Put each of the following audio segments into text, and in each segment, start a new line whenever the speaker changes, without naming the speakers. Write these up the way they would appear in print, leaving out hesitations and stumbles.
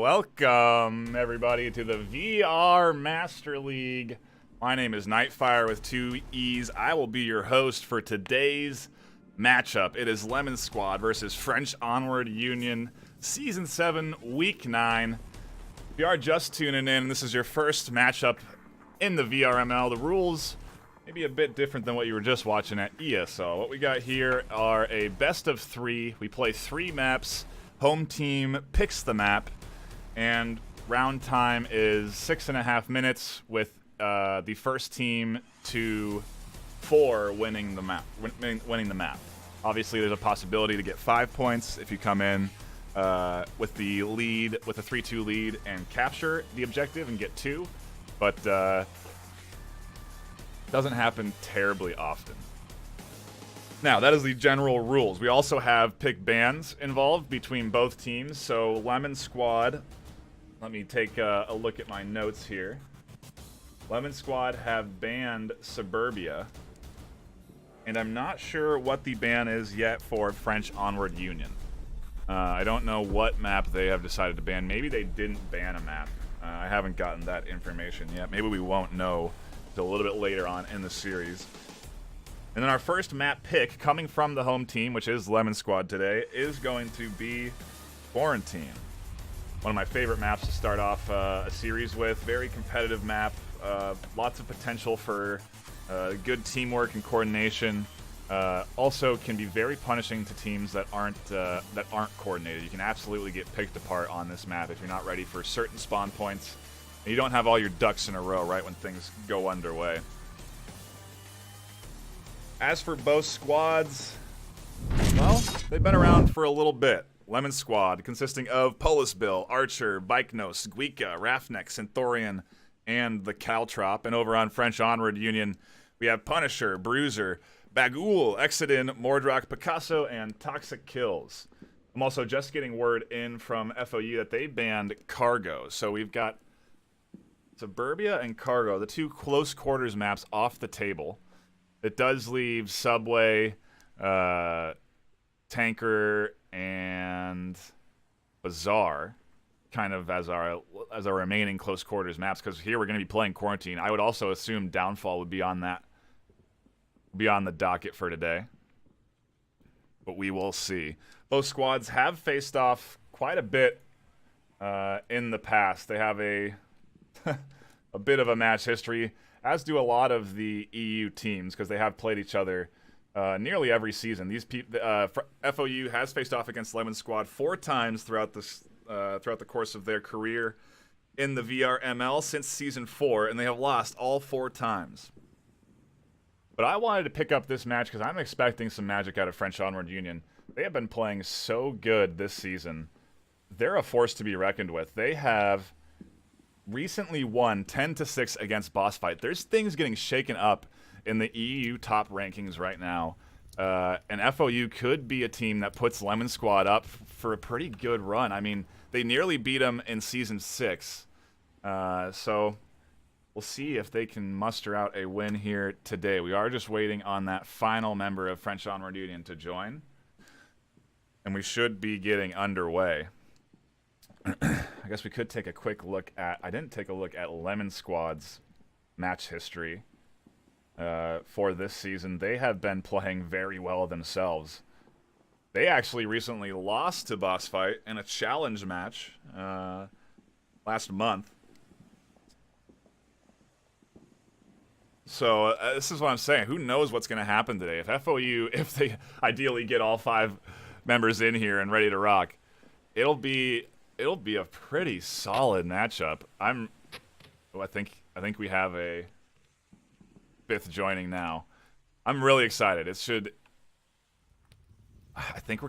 Welcome, everybody, to the VR Master League. My name is NightFiree with 2 E's. I will be your host for today's matchup. It is Lemon Squad versus French Onward Union, Season 7, Week 9. If you are just tuning in, this is your first matchup in the VRML. The rules may be a bit different than what you were just watching at ESL. What we got here are a best of 3. We play 3 maps. Home team picks the map, and round time is 6.5 minutes with the first team to 4 winning the map. Obviously, there's a possibility to get 5 points if you come in with the lead, with a 3-2 lead, and capture the objective and get 2, but doesn't happen terribly often. Now, that is the general rules. We also have pick bans involved between both teams. So, Lemon Squad, let me take a look at my notes here. Lemon Squad have banned Suburbia, and I'm not sure what the ban is yet for French Onward Union. I don't know what map they have decided to ban. Maybe they didn't ban a map. I haven't gotten that information yet. Maybe we won't know until a little bit later on in the series. And then our first map pick, coming from the home team, which is Lemon Squad today, is going to be Quarantine. One of my favorite maps to start off a series with. Very competitive map. Lots of potential for good teamwork and coordination. Also can be very punishing to teams that aren't coordinated. You can absolutely get picked apart on this map if you're not ready for certain spawn points. And you don't have all your ducks in a row right when things go underway. As for both squads, well, they've been around for a little bit. Lemon Squad, consisting of Polisbill, Archer, Bikenos, Guika, Rafnek, Centaurian, and the Caltrop. And over on French Onward Union, we have Punisher, Bruiser, Bagul, Exodin, Mordrock, Picasso, and Toxic Kills. I'm also just getting word in from FOU that they banned Cargo. So we've got Suburbia and Cargo, the 2 close quarters maps, off the table. It does leave Subway, Tanker, and Bazaar kind of as our remaining close quarters maps, because here we're going to be playing Quarantine. I would also assume Downfall would be on the docket for today, but we will see. Both squads have faced off quite a bit in the past. They have a a bit of a match history, as do a lot of the EU teams, because they have played each other nearly every season. FOU has faced off against Lemon Squad 4 times throughout the course of their career in the VRML since Season 4, and they have lost all 4 times. But I wanted to pick up this match because I'm expecting some magic out of French Onward Union. They have been playing so good this season. They're a force to be reckoned with. They have recently won 10-6 against Boss Fight. There's things getting shaken up in the EU top rankings right now. And FOU could be a team that puts Lemon Squad up for a pretty good run. I mean, they nearly beat them in Season 6. So we'll see if they can muster out a win here today. We are just waiting on that final member of French Onward Union to join, and we should be getting underway. I guess we could take a quick look at... I didn't take a look at Lemon Squad's match history for this season. They have been playing very well themselves. They actually recently lost to Boss Fight in a challenge match last month. So this is what I'm saying. Who knows what's going to happen today? If FOU, if they ideally get all 5 members in here and ready to rock, it'll be a pretty solid matchup. I think we have a 5th joining now. I'm really excited. I think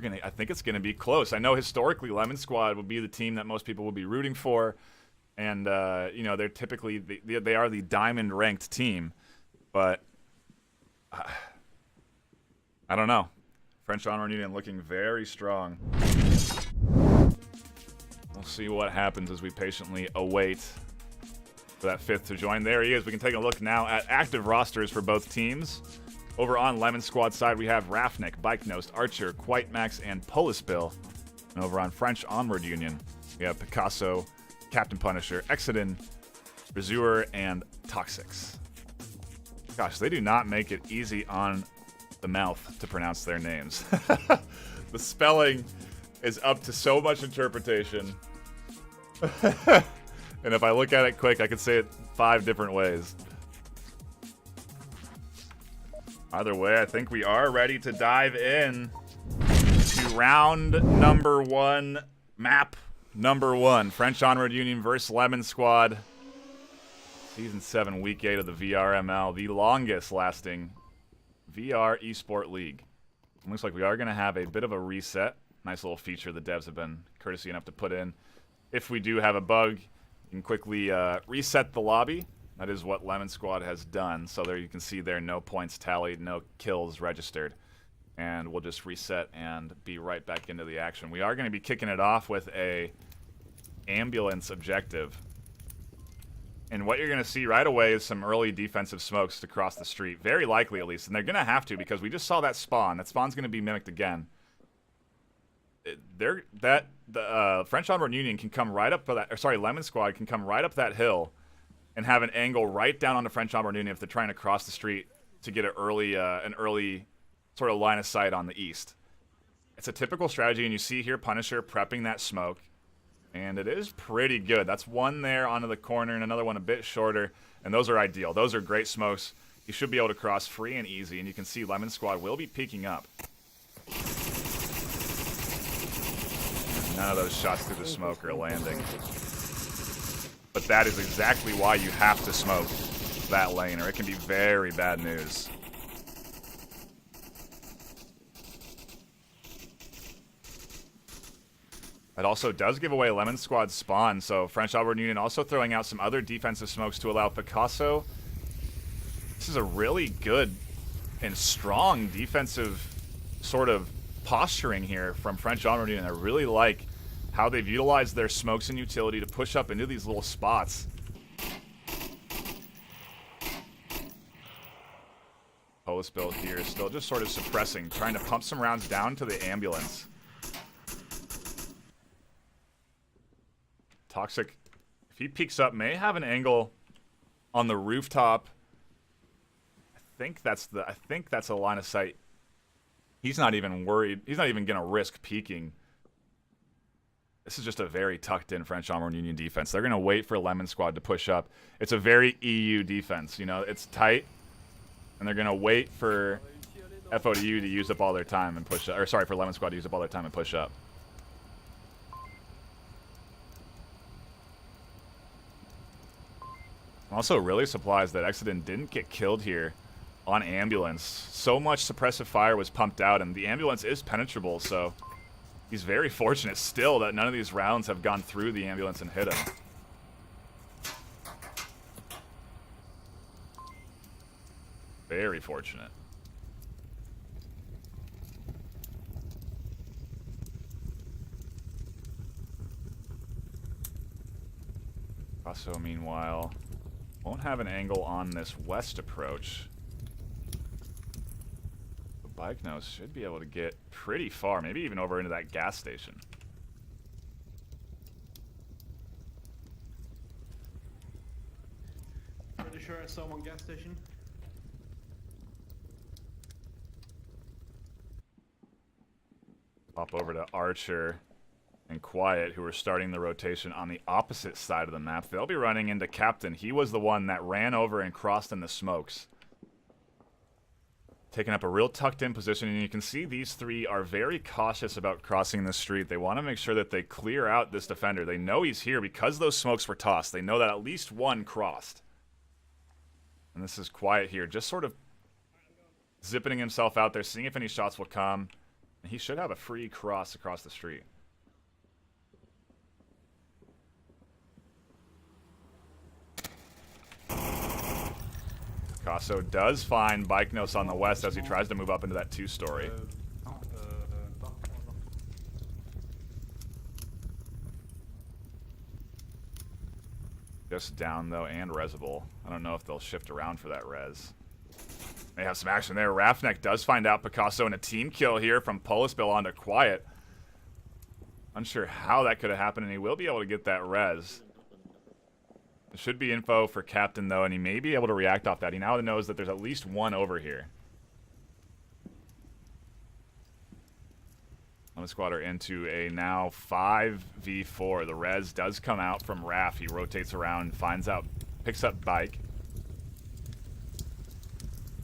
it's gonna be close. I know historically Lemon Squad will be the team that most people will be rooting for, and you know, they're typically they are the diamond ranked team, but I don't know. French Onward Union looking very strong. We'll see what happens as we patiently await for that 5th to join. There he is. We can take a look now at active rosters for both teams. Over on Lemon Squad side, we have Rafnik, Bikenos, Archer, Quitemax, and Polisbill. And over on French Onward Union, We have Picasso, Captain Punisher, Exodin, Razur, and Toxics. Gosh, they do not make it easy on the mouth to pronounce their names. The spelling is up to so much interpretation. And if I look at it quick, I could say it 5 different ways. Either way, I think we are ready to dive in to round number 1, map number 1. French Onward Union versus Lemon Squad. Season 7, Week 8 of the VRML, the longest lasting VR Esport League. It looks like we are going to have a bit of a reset. Nice little feature the devs have been courtesy enough to put in. If we do have a bug, you can quickly reset the lobby. That is what Lemon Squad has done. So there you can see there, no points tallied, no kills registered. And we'll just reset and be right back into the action. We are going to be kicking it off with a ambulance objective. And what you're going to see right away is some early defensive smokes to cross the street. Very likely, at least. And they're going to have to, because we just saw that spawn. That spawn's going to be mimicked again. The French Onward Union can come right up for that. Or sorry, Lemon Squad can come right up that hill and have an angle right down on the French Onward Union if they're trying to cross the street to get an early sort of line of sight on the east. It's a typical strategy, and you see here Punisher prepping that smoke. And it is pretty good. That's one there onto the corner and another one a bit shorter. And those are ideal. Those are great smokes. You should be able to cross free and easy. And you can see Lemon Squad will be peeking up. None of those shots through the smoke are landing. But that is exactly why you have to smoke that lane, or it can be very bad news. It also does give away Lemon Squad's spawn, so French Onward Union also throwing out some other defensive smokes to allow Picasso. This is a really good and strong defensive sort of posturing here from French Onward Union. I really like how they've utilized their smokes and utility to push up into these little spots. Polis build here, still just sort of suppressing, trying to pump some rounds down to the ambulance. Toxic, if he peeks up, may have an angle on the rooftop. I think that's a line of sight. He's not even worried. He's not even gonna risk peeking. This is just a very tucked in French Onward Union defense. They're gonna wait for Lemon Squad to push up. It's a very EU defense. You know, it's tight, and they're gonna wait for FODU to use up all their time and push up. Or sorry, for Lemon Squad to use up all their time and push up. I'm also really surprised that Exodin didn't get killed here on ambulance. So much suppressive fire was pumped out, and the ambulance is penetrable, so he's very fortunate still that none of these rounds have gone through the ambulance and hit him. Very fortunate. Also, meanwhile, won't have an angle on this west approach. The bike nose should be able to get pretty far, maybe even over into that gas station.
Pretty sure I saw one gas station.
Pop over to Archer and Quiet, who are starting the rotation on the opposite side of the map. They'll be running into Captain. He was the one that ran over and crossed in the smokes. Taking up a real tucked-in position, and you can see these three are very cautious about crossing the street. They want to make sure that they clear out this defender. They know he's here because those smokes were tossed. They know that at least one crossed. And this is Quiet here, just sort of zipping himself out there, seeing if any shots will come. And he should have a free cross across the street. Picasso does find Bikenos on the west as he tries to move up into that two-story. Just down, though, and resable. I don't know if they'll shift around for that res. They have some action there. Raffneck does find out Picasso in a team kill here from Polisbill onto Quiet. Unsure how that could have happened, and he will be able to get that res. There should be info for Captain, though, and he may be able to react off that. He now knows that there's at least one over here. Lemon Squad are into a now 5v4. The res does come out from Raph. He rotates around, finds out, picks up Bike.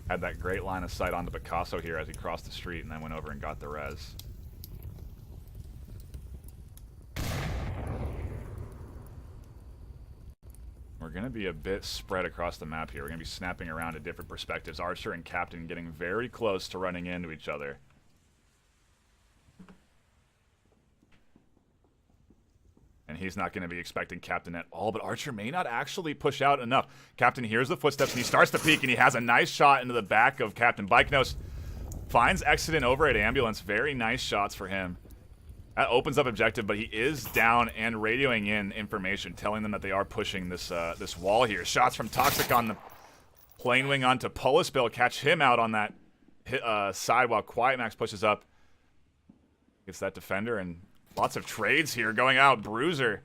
Had that great line of sight onto Picasso here as he crossed the street and then went over and got the res. We're going to be a bit spread across the map here. We're going to be snapping around to different perspectives. Archer and Captain getting very close to running into each other. And he's not going to be expecting Captain at all, but Archer may not actually push out enough. Captain hears the footsteps, and he starts to peek, and he has a nice shot into the back of Captain. Bikenos finds Exodent over at Ambulance. Very nice shots for him. That opens up objective, but he is down and radioing in information, telling them that they are pushing this this wall here. Shots from Toxic on the plane wing onto Pullis Bill. Catch him out on that side while Quiet Max pushes up. Gets that defender, and lots of trades here going out. Bruiser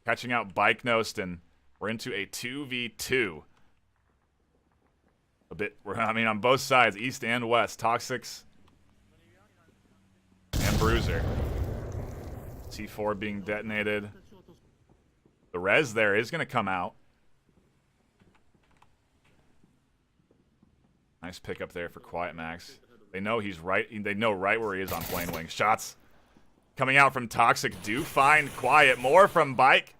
catching out Bike Nost, and we're into a 2v2. A bit, I mean, on both sides, east and west. Toxics and Bruiser. C4 being detonated. The res there is going to come out. Nice pickup there for Quiet Max. They know he's right. They know right where he is on plane wing. Shots coming out from Toxic do find Quiet. More from Bike.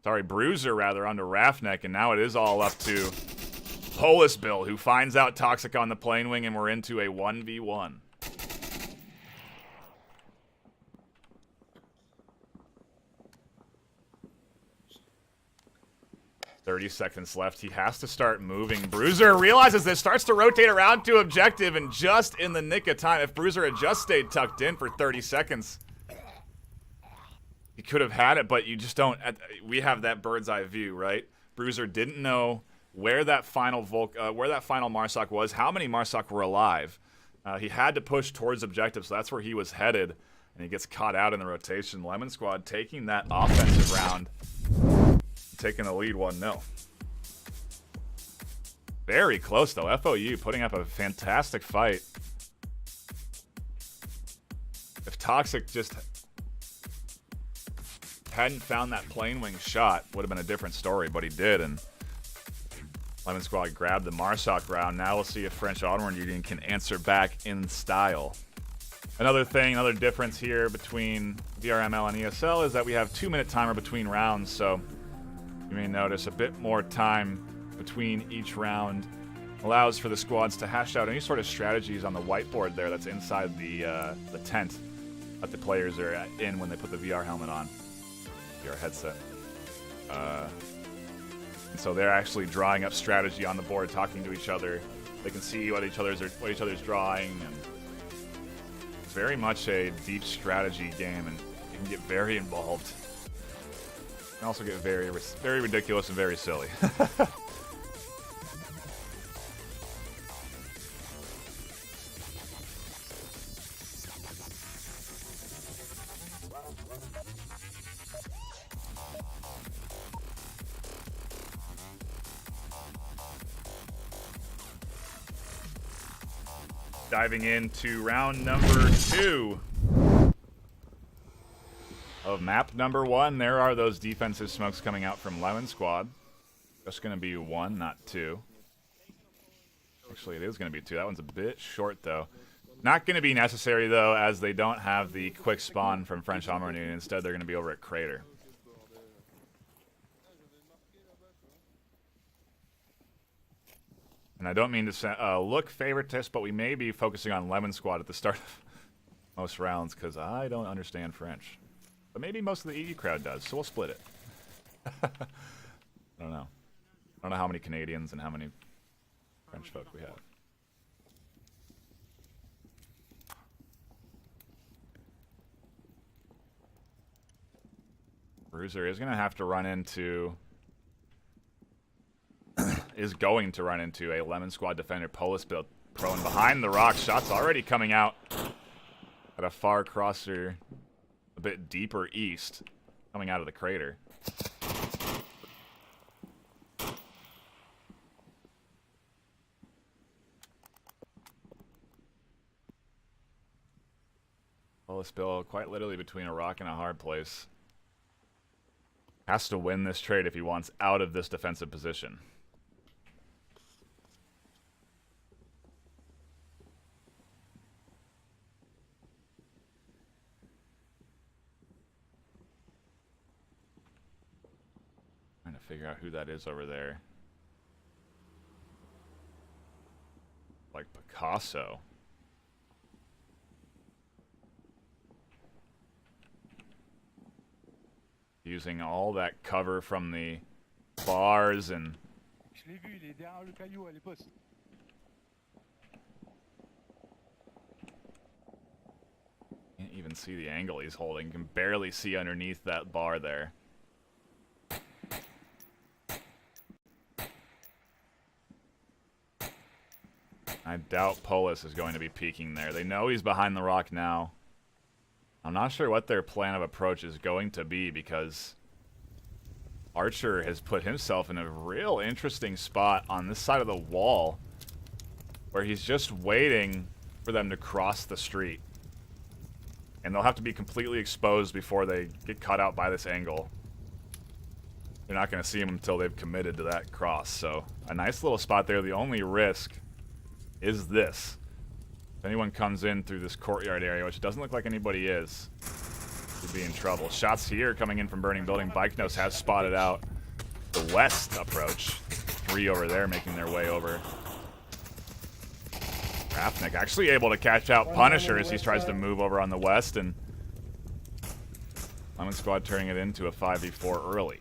Sorry, Bruiser rather, onto Raffneck, and now it is all up to Polis Bill, who finds out Toxic on the plane wing, and we're into a 1v1. 30 seconds left. He has to start moving. Bruiser realizes this, starts to rotate around to objective, and just in the nick of time, if Bruiser had just stayed tucked in for 30 seconds, he could have had it, but you just don't. We have that bird's eye view, right? Bruiser didn't know where that final Marsoc was, how many Marsoc were alive. He had to push towards objective, so that's where he was headed, and he gets caught out in the rotation. Lemon Squad taking that offensive round, taking the lead 1-0. Very close, though. FOU putting up a fantastic fight. If Toxic just hadn't found that plane wing shot, would have been a different story, but he did, and Lemon Squad grabbed the Marsoc round. Now we'll see if French Onward Union can answer back in style. Another difference here between VRML and ESL is that we have 2-minute timer between rounds, so you may notice a bit more time between each round. Allows for the squads to hash out any sort of strategies on the whiteboard there that's inside the tent that the players are in when they put the VR helmet on, VR headset. And so they're actually drawing up strategy on the board, talking to each other. They can see what each other's drawing, and it's very much a deep strategy game, and you can get very involved. You can also get very ridiculous and very silly. Diving into round number 2 of map number 1. There are those defensive smokes coming out from Lemon Squad. Just going to be 1, not 2. Actually, it is going to be 2. That one's a bit short, though. Not going to be necessary, though, as they don't have the quick spawn from French Onward Union. Instead, they're going to be over at Crater. And I don't mean to look favoritist, but we may be focusing on Lemon Squad at the start of most rounds because I don't understand French. But maybe most of the EU crowd does, so we'll split it. I don't know. I don't know how many Canadians and how many French folk we have. Bruiser is going to have to run into... is going to run into a Lemon Squad defender, Polis build, prone behind the rock. Shots already coming out at a far crosser, a bit deeper east, coming out of the crater. Well, this Bill, quite literally between a rock and a hard place. Has to win this trade if he wants out of this defensive position. Trying to figure out who that is over there. Like Picasso. Using all that cover from the bars and... Can't even see the angle he's holding. Can barely see underneath that bar there. I doubt Polis is going to be peeking there. They know he's behind the rock now. I'm not sure what their plan of approach is going to be because Archer has put himself in a real interesting spot on this side of the wall where he's just waiting for them to cross the street. And they'll have to be completely exposed before they get cut out by this angle. They're not going to see him until they've committed to that cross. So a nice little spot there. The only risk is this. If anyone comes in through this courtyard area, which doesn't look like anybody is, could be in trouble. Shots here coming in from Burning Building. Bikenos has spotted out the west approach. 3 over there making their way over. Rafnik actually able to catch out Punisher as he tries to move over on the west, and Lemon Squad turning it into a 5v4 early.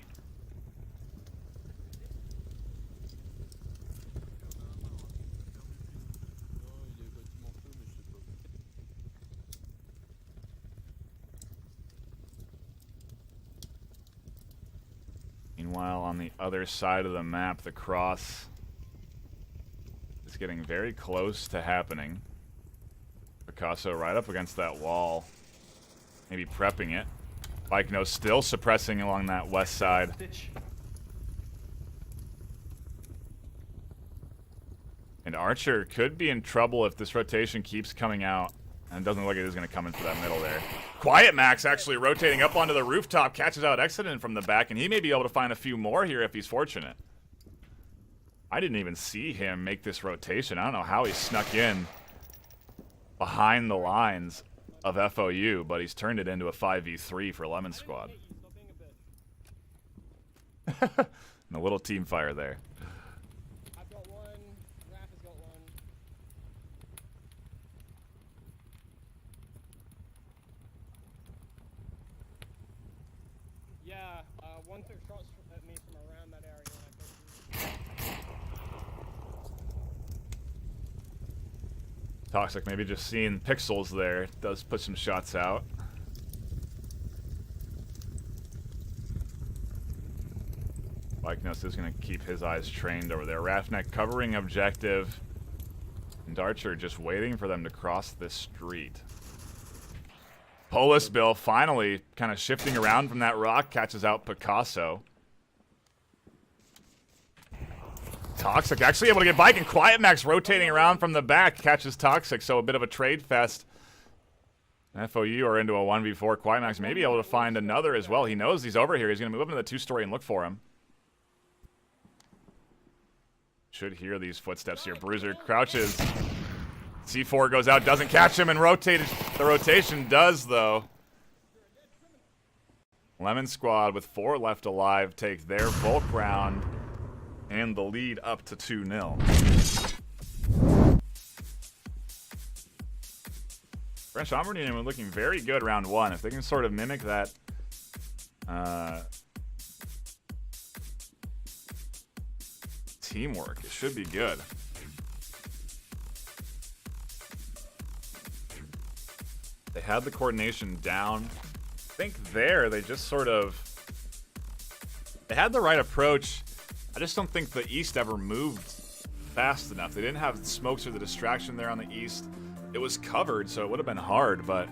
Meanwhile, on the other side of the map, the cross is getting very close to happening. Picasso right up against that wall. Maybe prepping it. Bikenos still suppressing along that west side. And Archer could be in trouble if this rotation keeps coming out. And it doesn't look like it is going to come in for that middle there. Quiet Max actually rotating up onto the rooftop, catches out Exodus from the back, and he may be able to find a few more here if he's fortunate. I didn't even see him make this rotation. I don't know how he snuck in behind the lines of FOU, but he's turned it into a 5v3 for Lemon Squad. And a little team fire there.
I've got one. Raph has got one. Yeah, one took shots at me from around that area.
Toxic maybe just seeing pixels there. Does put some shots out. Bikenos is going to keep his eyes trained over there. Rafnek covering objective. And Archer just waiting for them to cross this street. Polis Bill finally kind of shifting around from that rock. Catches out Picasso. Toxic actually able to get Bike, and Quiet Max rotating around from the back catches Toxic, so a bit of a trade fest. FOU are into a 1v4. Quiet Max may be able to find another as well. He knows he's over here. He's going to move up into the 2-story and look for him. Should hear these footsteps here. Bruiser crouches. C4 goes out, doesn't catch him, and rotated. The rotation does, though. Lemon Squad with 4 left alive take their Volk round and the lead up to 2-0. French Ombranian were looking very good round 1. If they can sort of mimic that teamwork, it should be good. They had the coordination down. I think there they just sort of... They had the right approach. I just don't think the East ever moved fast enough. They didn't have smokes or the distraction there on the East. It was covered, so it would have been hard, but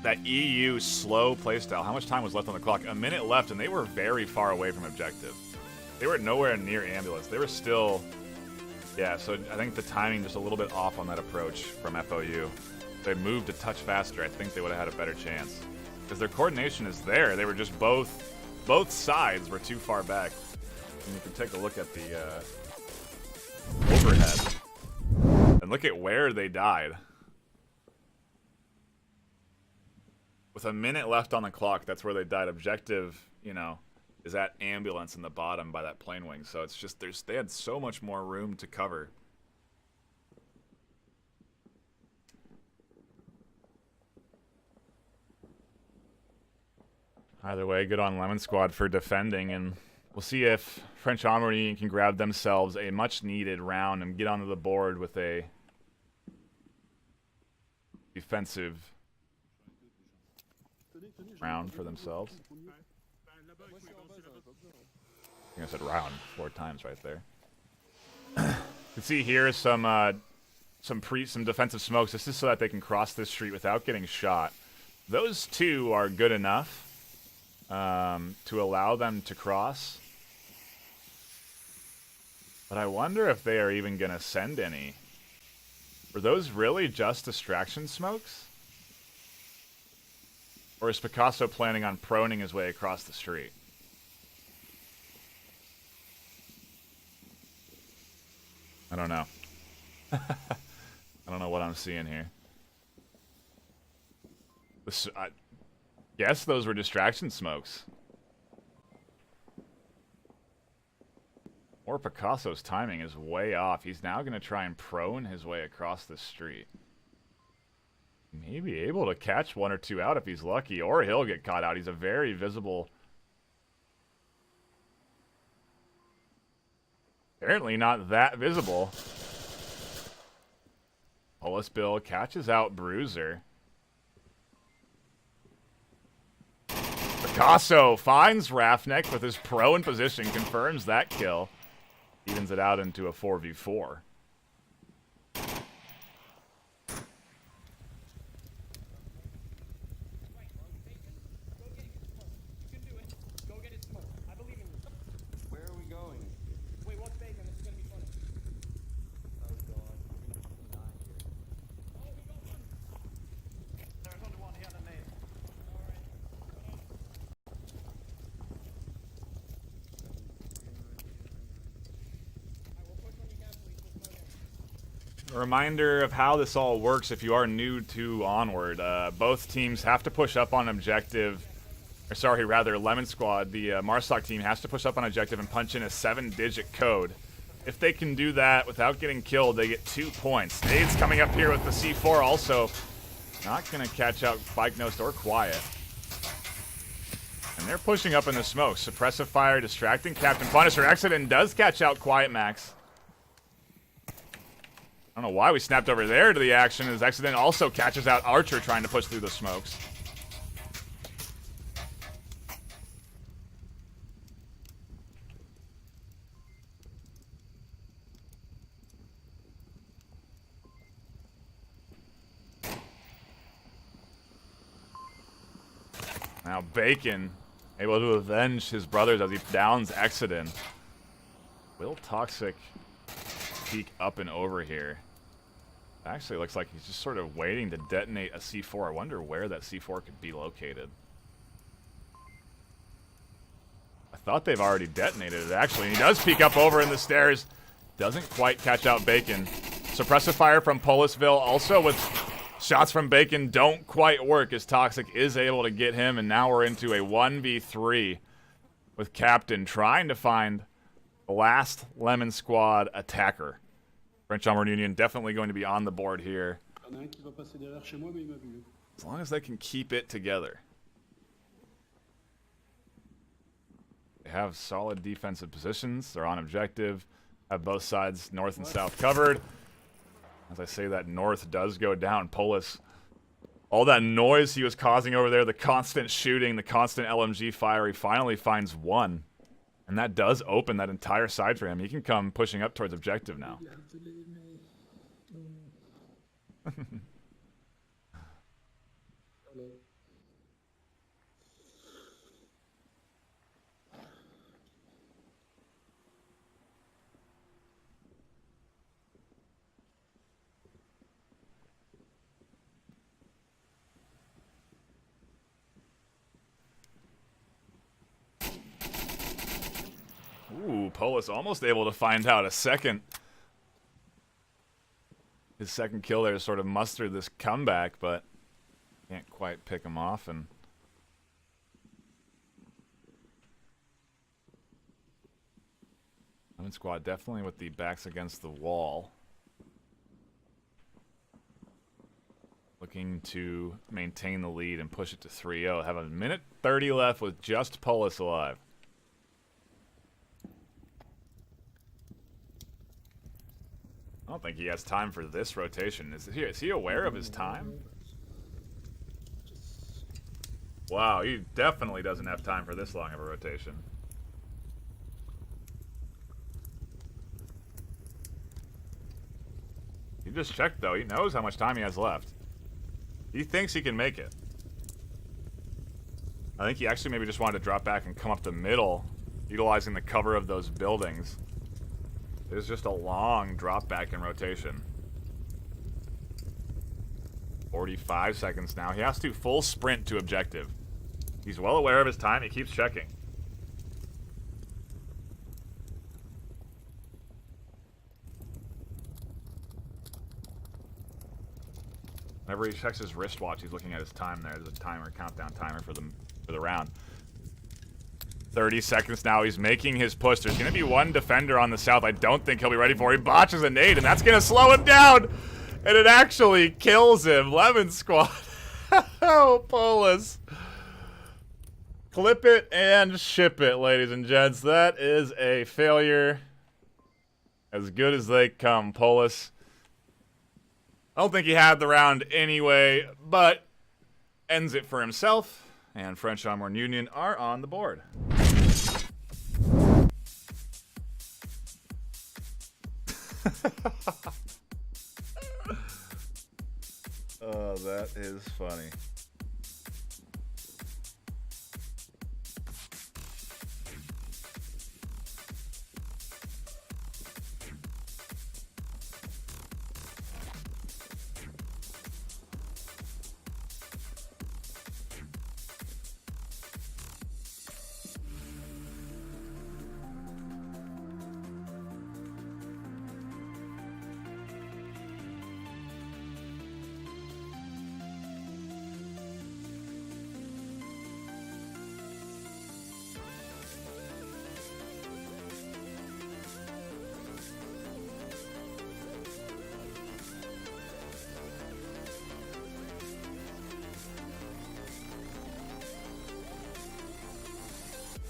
that EU slow playstyle. How much time was left on the clock? A minute left, and they were very far away from objective. They were nowhere near ambulance. They were still... Yeah, so I think the timing just a little bit off on that approach from FOU. If they moved a touch faster, I think they would have had a better chance. Because their coordination is there. They were just both sides were too far back. And you can take a look at the overhead. And look at where they died. With a minute left on the clock, that's where they died. Objective, you know, is that ambulance in the bottom by that plane wing. So it's just, they had so much more room to cover. Either way, good on Lemon Squad for defending, and we'll see if French Onward can grab themselves a much-needed round and get onto the board with a defensive round for themselves. I think I said round 4 times right there. You can see here some defensive smokes. This is so that they can cross this street without getting shot. Those two are good enough to allow them to cross. But I wonder if they are even going to send any. Were those really just distraction smokes? Or is Picasso planning on proning his way across the street? I don't know. I don't know what I'm seeing here. I guess those were distraction smokes. Or Picasso's timing is way off. He's now going to try and prone his way across the street. Maybe able to catch 1 or 2 out if he's lucky, or he'll get caught out. He's a very visible... Apparently not that visible. Polis Bill catches out Bruiser. Picasso finds Rafnek with his pro in position, confirms that kill. Evens it out into a 4v4. A reminder of how this all works if you are new to Onward. Both teams have to push up on objective. Or sorry, rather, Lemon Squad, the Marstock team, has to push up on objective and punch in a 7-digit code. If they can do that without getting killed, they get 2 points. Nade's coming up here with the C4 also. Not going to catch out Bike Nosed or Quiet. And they're pushing up in the smoke. Suppressive fire, distracting Captain Punisher. Accident does catch out Quiet Max. I don't know why we snapped over there to the action, as Accident also catches out Archer trying to push through the smokes. Now Bacon able to avenge his brothers as he downs Accident. Will Toxic peek up and over here? Actually, it looks like he's just sort of waiting to detonate a C4. I wonder where that C4 could be located. I thought they've already detonated it, actually. And he does peek up over in the stairs. Doesn't quite catch out Bacon. Suppressive fire from Polisville, also with shots from Bacon, don't quite work as Toxic is able to get him. And now we're into a 1v3 with Captain trying to find the last Lemon Squad attacker. French Onward Union definitely going to be on the board here. As long as they can keep it together. They have solid defensive positions. They're on objective. Have both sides, north and south, covered. As I say that, north does go down. Polis, all that noise he was causing over there, the constant shooting, the constant LMG fire, he finally finds one. And that does open that entire side for him. He can come pushing up towards objective now. Polis almost able to find out his second kill there to sort of muster this comeback, but can't quite pick him off. And Lemon Squad definitely with the backs against the wall, looking to maintain the lead and push it to 3-0. Have a minute 30 left with just Polis alive. I don't think he has time for this rotation. Is he aware of his time? Wow, he definitely doesn't have time for this long of a rotation. He just checked, though. He knows how much time he has left. He thinks he can make it. I think he actually maybe just wanted to drop back and come up the middle, utilizing the cover of those buildings. There's just a long drop back in rotation. 45 seconds now. He has to full sprint to objective. He's well aware of his time. He keeps checking. Whenever he checks his wristwatch, he's looking at his time there. There's a timer, countdown timer for the round. 30 seconds now. He's making his push. There's going to be one defender on the south. I don't think he'll be ready for. He botches a nade, and that's going to slow him down. And it actually kills him. Lemon Squad. Oh, Polis. Clip it and ship it, ladies and gents. That is a failure. As good as they come, Polis. I don't think he had the round anyway, but ends it for himself. And French Onward Union are on the board. Oh, that is funny.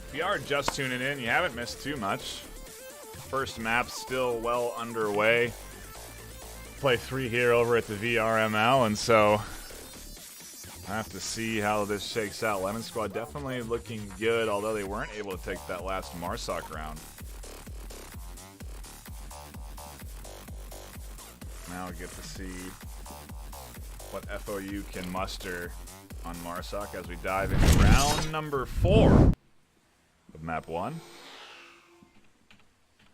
If you are just tuning in, you haven't missed too much. First map still well underway. Play 3 here over at the VRML, and so I have to see how this shakes out. Lemon Squad definitely looking good, although they weren't able to take that last Marsoc round. Now we get to see what FOU can muster on Marsoc as we dive into round number 4 of map 1.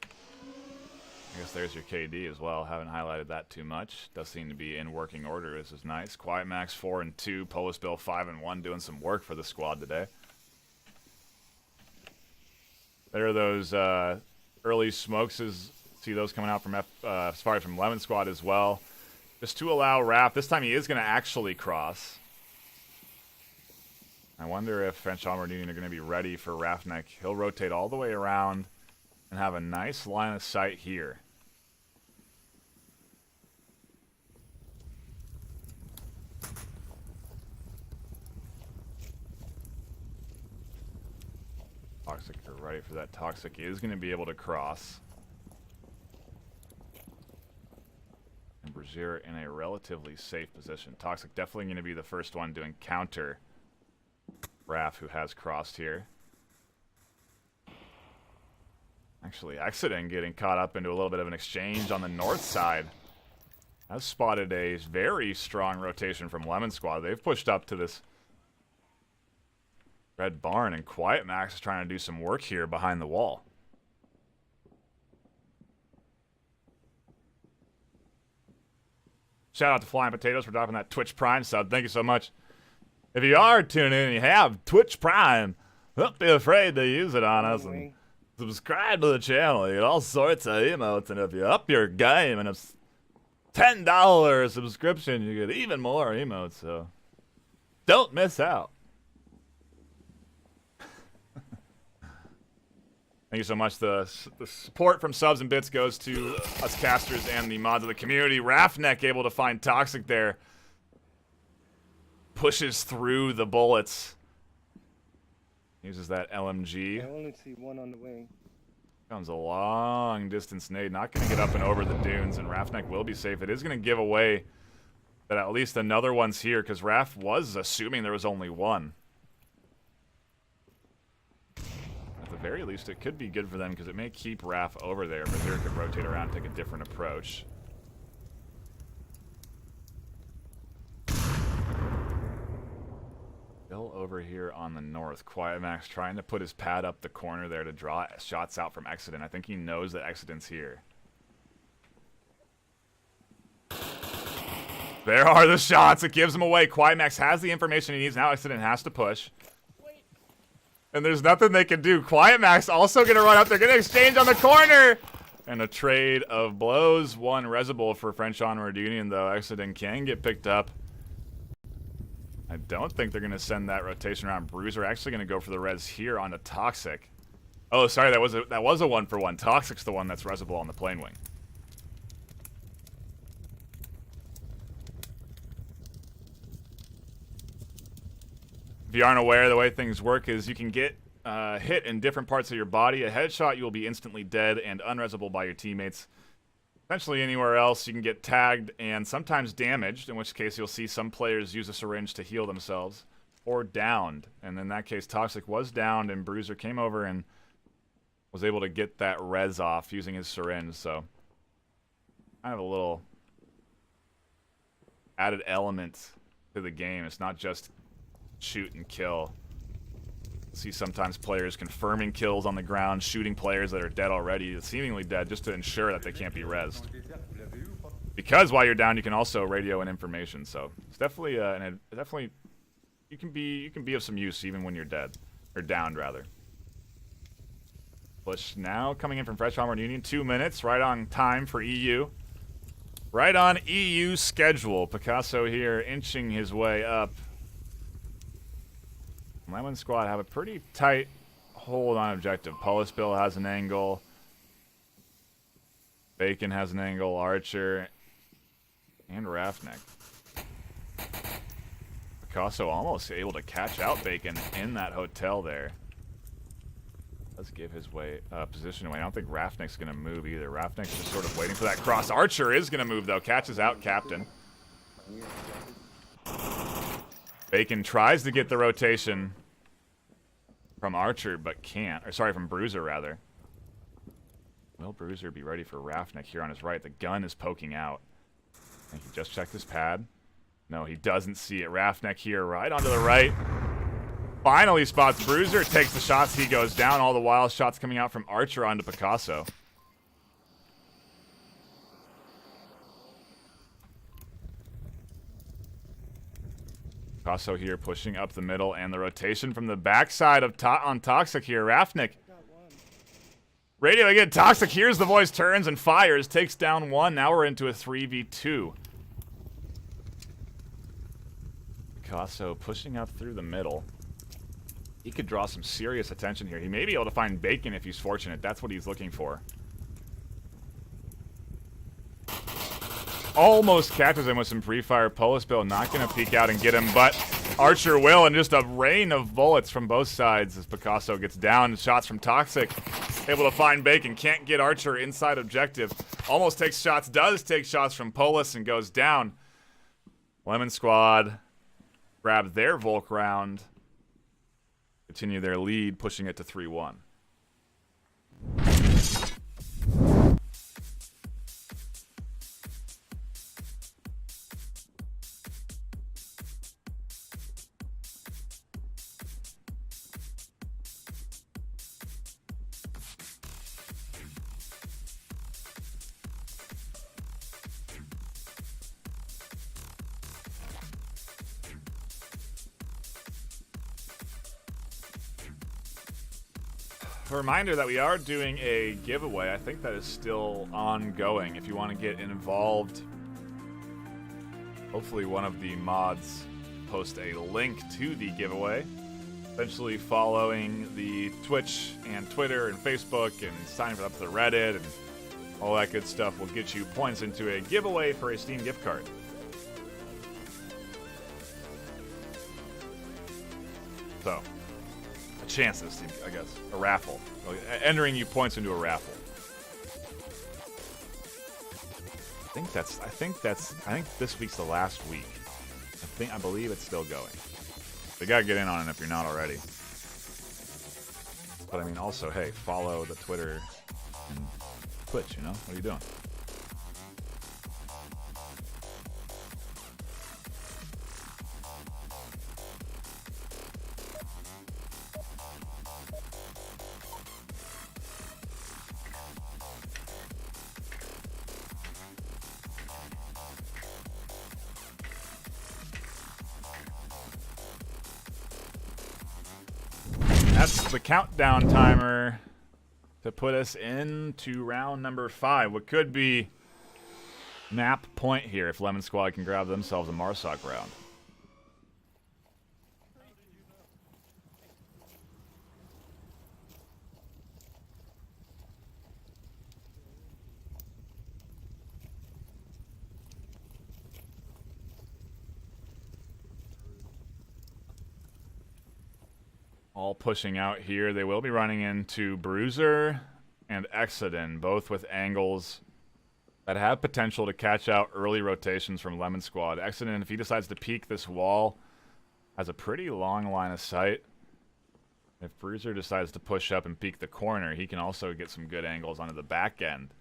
I guess there's your KD as well. Haven't highlighted that too much. Does seem to be in working order. This is nice. Quiet Max 4 and 2. Polis Bill 5 and 1, doing some work for the squad today. There are those early smokes. See those coming out from from Lemon Squad as well. Just to allow Raph. This time he is going to actually cross. I wonder if French Onward Union are going to be ready for Rafnek. He'll rotate all the way around and have a nice line of sight here. Toxic are ready for that. Toxic is going to be able to cross. And Brazier in a relatively safe position. Toxic definitely going to be the first one to encounter Raph, who has crossed here. Actually exiting, getting caught up into a little bit of an exchange on the north side. I've spotted a very strong rotation from Lemon Squad. They've pushed up to this red barn, and Quiet Max is trying to do some work here behind the wall. Shout out to Flying Potatoes for dropping that Twitch Prime sub. Thank you so much. If you are tuning in and you have Twitch Prime, don't be afraid to use it on us and Subscribe to the channel. You get all sorts of emotes, and if you up your game and it's $10 subscription, you get even more emotes. So don't miss out. Thank you so much. The support from subs and bits goes to us casters and the mods of the community. Rafnek able to find Toxic there. Pushes through the bullets. Uses that LMG.
I only see one on the wing.
Comes a long distance nade. Not going to get up and over the dunes, and Rafnek will be safe. It is going to give away that at least another one's here, because Raf was assuming there was only one. At the very least, it could be good for them, because it may keep Raf over there. Berserk could rotate around and take a different approach. Still over here on the north. Quiet Max trying to put his pad up the corner there to draw shots out from Exodent. I think he knows that Exodent's here. There are the shots. It gives him away. Quiet Max has the information he needs. Now Exodent has to push. And there's nothing they can do. Quiet Max also going to run up. They're going to exchange on the corner. And a trade of blows. One Resible for French Onward Union, though. Exodent can get picked up. I don't think they're going to send that rotation around. Bruiser actually going to go for the res here on the Toxic. Oh, sorry, that was a 1-for-1. Toxic's the one that's Resible on the plane wing. If you aren't aware, the way things work is you can get hit in different parts of your body. A headshot, you will be instantly dead and unresable by your teammates. Essentially anywhere else, you can get tagged and sometimes damaged, in which case you'll see some players use a syringe to heal themselves, or downed. And in that case, Toxic was downed, and Bruiser came over and was able to get that res off using his syringe. So kind of a little added element to the game. It's not just shoot and kill. See sometimes players confirming kills on the ground, shooting players that are dead already, seemingly dead, just to ensure that they can't be rezzed. Because while you're down, you can also radio in information. So it's definitely you can be of some use even when you're dead or downed rather. Push now coming in from Fresh Onward Union. 2 minutes, right on time for EU. Right on EU schedule. Picasso here inching his way up. Lemon Squad have a pretty tight hold on objective. Pullis Bill has an angle. Bacon has an angle. Archer. And Rafnek. Picasso almost able to catch out Bacon in that hotel there. Let's give his way position away. I don't think Rafnek's going to move either. Rafnek's just sort of waiting for that cross. Archer is going to move, though. Catches out Captain. Bacon tries to get the rotation from Archer, but can't. Or sorry, from Bruiser, rather. Will Bruiser be ready for Rafnek here on his right? The gun is poking out. I think he just checked his pad. No, he doesn't see it. Rafnek here, right onto the right. Finally spots Bruiser, takes the shots, he goes down. All the while, shots coming out from Archer onto Picasso. Picasso here pushing up the middle, and the rotation from the backside of on Toxic here. Rafnek. Radio again. Toxic hears the voice, turns and fires, takes down one. Now we're into a 3v2. Picasso pushing up through the middle. He could draw some serious attention here. He may be able to find Bacon if he's fortunate. That's what he's looking for. Almost catches him with some pre-fire. Pullis Bill not going to peek out and get him, but Archer will, and just a rain of bullets from both sides as Picasso gets down. Shots from Toxic. Able to find Bacon. Can't get Archer inside objective. Almost takes shots. Does take shots from Pullis and goes down. Lemon Squad grab their Volk round. Continue their lead, pushing it to 3-1. A reminder that we are doing a giveaway. I think that is still ongoing. If you want to get involved, hopefully one of the mods post a link to the giveaway. Essentially following the Twitch and Twitter and Facebook and signing up to the Reddit and all that good stuff will get you points into a giveaway for a Steam gift card. So, a chance this Steam, I guess, a raffle. Entering you points into a raffle. I think this week's the last week. I believe it's still going. You gotta get in on it if you're not already. But I mean, also, hey, follow the Twitter and Twitch, you know? What are you doing? That's the countdown timer to put us into round number 5. What could be map point here if Lemon Squad can grab themselves a Marsoc round. All pushing out here. They will be running into Bruiser and Exodin, both with angles that have potential to catch out early rotations from Lemon Squad. Exodin, if he decides to peek this wall, has a pretty long line of sight. If Bruiser decides to push up and peek the corner, he can also get some good angles onto the back end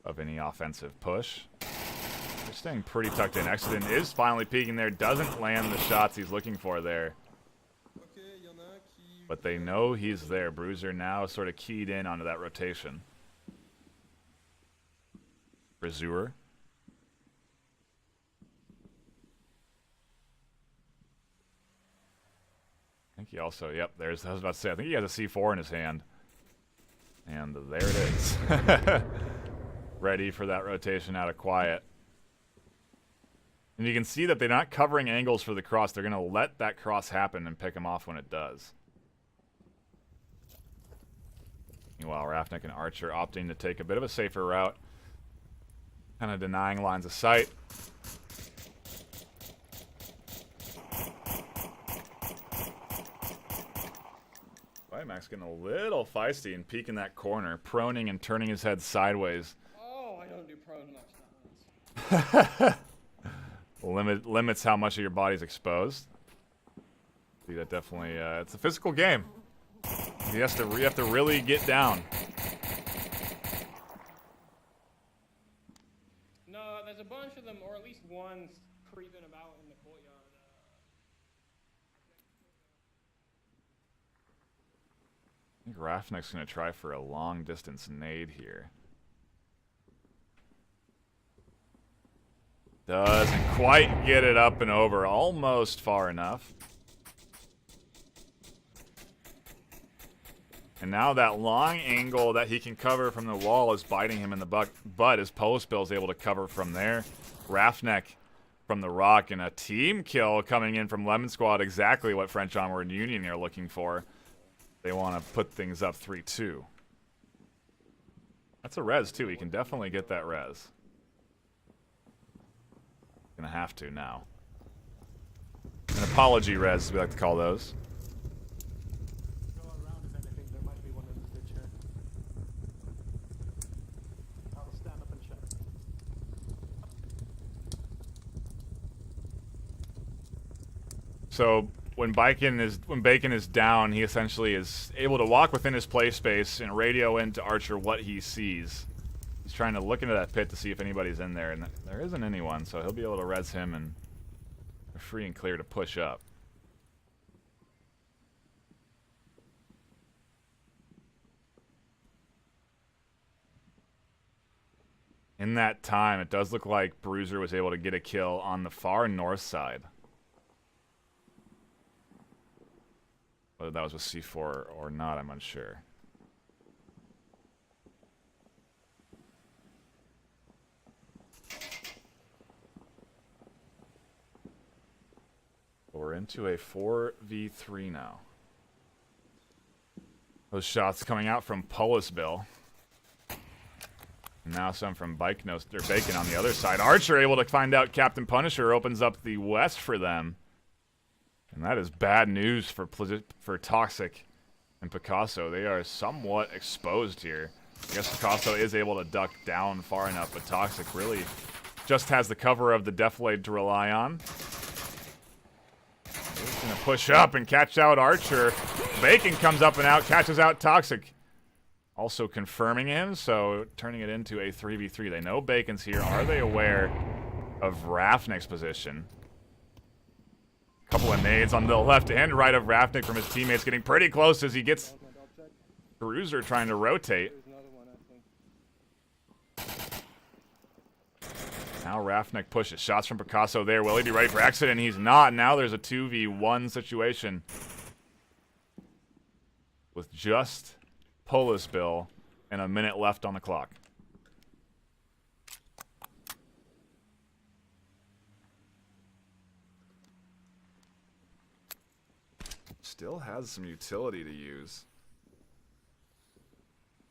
of any offensive push. They're staying pretty tucked in. Exodin is finally peeking there, doesn't land the shots he's looking for there. But they know he's there. Bruiser now sort of keyed in onto that rotation. Bruiser. I think he also, yep, I was about to say, I think he has a C4 in his hand. And there it is. Ready for that rotation out of quiet. And you can see that they're not covering angles for the cross. They're going to let that cross happen and pick him off when it does. Meanwhile, Rafnik and Archer opting to take a bit of a safer route. Kind of denying lines of sight. Max getting a little feisty and peeking that corner, proning and turning his head sideways.
Oh, I don't do prone much.
Limits how much of your body's exposed. See, that definitely, it's a physical game. You have to really get down.
No, there's a bunch of them, or at least one creeping about in the courtyard.
I think Rafnik's going to try for a long distance nade here. Doesn't quite get it up and over. Almost far enough. And now that long angle that he can cover from the wall is biting him in the butt as Pospill is able to cover from there. Rafnik from the rock, and a team kill coming in from Lemon Squad. Exactly what French Onward Union are looking for. They want to put things up 3-2. That's a res, too. He can definitely get that res. Gonna have to now. An apology res, we like to call those.
Go around if anything. There might be one in the ditch here. I'll stand up and check.
So when Bacon is down, he essentially is able to walk within his play space and radio into Archer what he sees. He's trying to look into that pit to see if anybody's in there, and there isn't anyone, so he'll be able to res him and they're free and clear to push up. In that time, it does look like Bruiser was able to get a kill on the far north side. Whether that was with C4 or not, I'm unsure. We're into a 4v3 now. Those shots coming out from Polisville. And now some from Bacon on the other side. Archer able to find out Captain Punisher opens up the west for them. And that is bad news for Toxic and Picasso. They are somewhat exposed here. I guess Picasso is able to duck down far enough, but Toxic really just has the cover of the Deflade to rely on. He's going to push up and catch out Archer. Bacon comes up and out, catches out Toxic. Also confirming him, so turning it into a 3v3. They know Bacon's here. Are they aware of Rafnik's position? Couple of nades on the left and right of Rafnik from his teammates, getting pretty close as he gets Cruiser trying to rotate. Now Rafnik pushes. Shots from Picasso there. Will he be ready for accident? He's not. Now there's a 2v1 situation with just Polisville and a minute left on the clock. Still has some utility to use.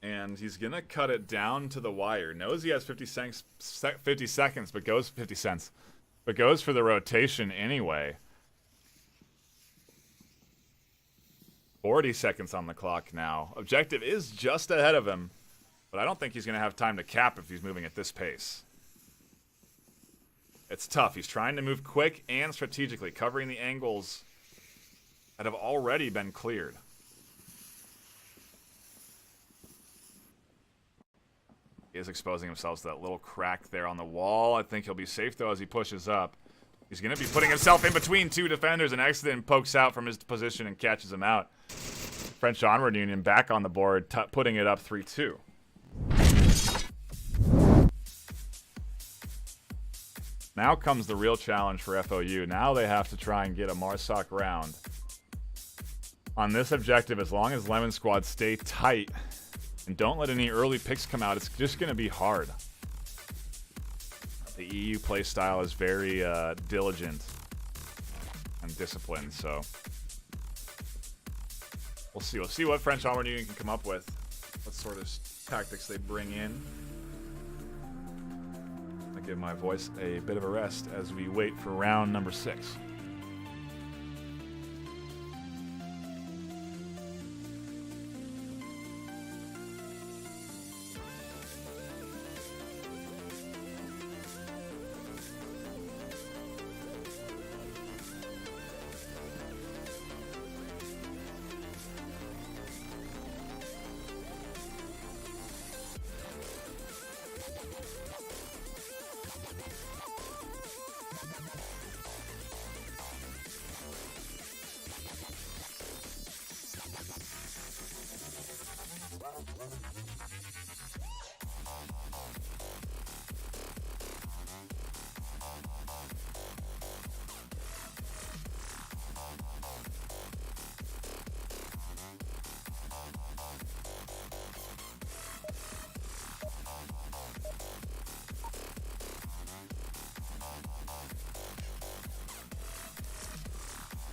And he's going to cut it down to the wire. Knows he has 50 seconds, but goes 50 cents. But goes for the rotation anyway. 40 seconds on the clock now. Objective is just ahead of him, but I don't think he's going to have time to cap if he's moving at this pace. It's tough. He's trying to move quick and strategically, covering the angles that have already been cleared. He is exposing himself to that little crack there on the wall. I think he'll be safe, though, as he pushes up. He's going to be putting himself in between two defenders. An accident pokes out from his position and catches him out. French Onward Union back on the board, putting it up 3-2. Now comes the real challenge for FOU. Now they have to try and get a Marsoc round. On this objective, as long as Lemon Squad stay tight and don't let any early picks come out, it's just going to be hard. The EU play style is very diligent and disciplined, so we'll see. We'll see what French Onward Union can come up with, what sort of tactics they bring in. I give my voice a bit of a rest as we wait for round number 6.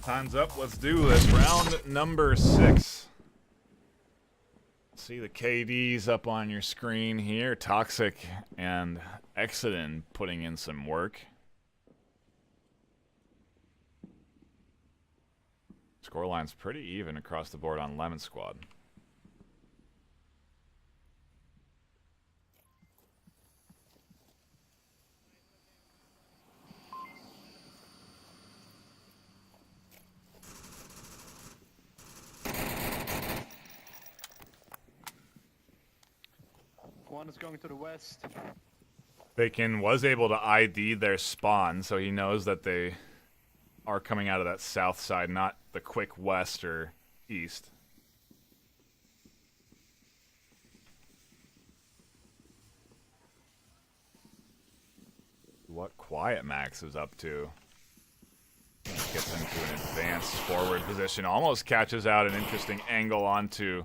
Time's up. Let's do this. Round number 6. See the KDs up on your screen here. Toxic and Exodin putting in some work. Scoreline's pretty even across the board on Lemon Squad.
One is going to the west.
Bacon was able to ID their spawn, so he knows that they are coming out of that south side, not the quick west or east. What Quiet Max is up to. Gets into an advanced forward position. Almost catches out an interesting angle onto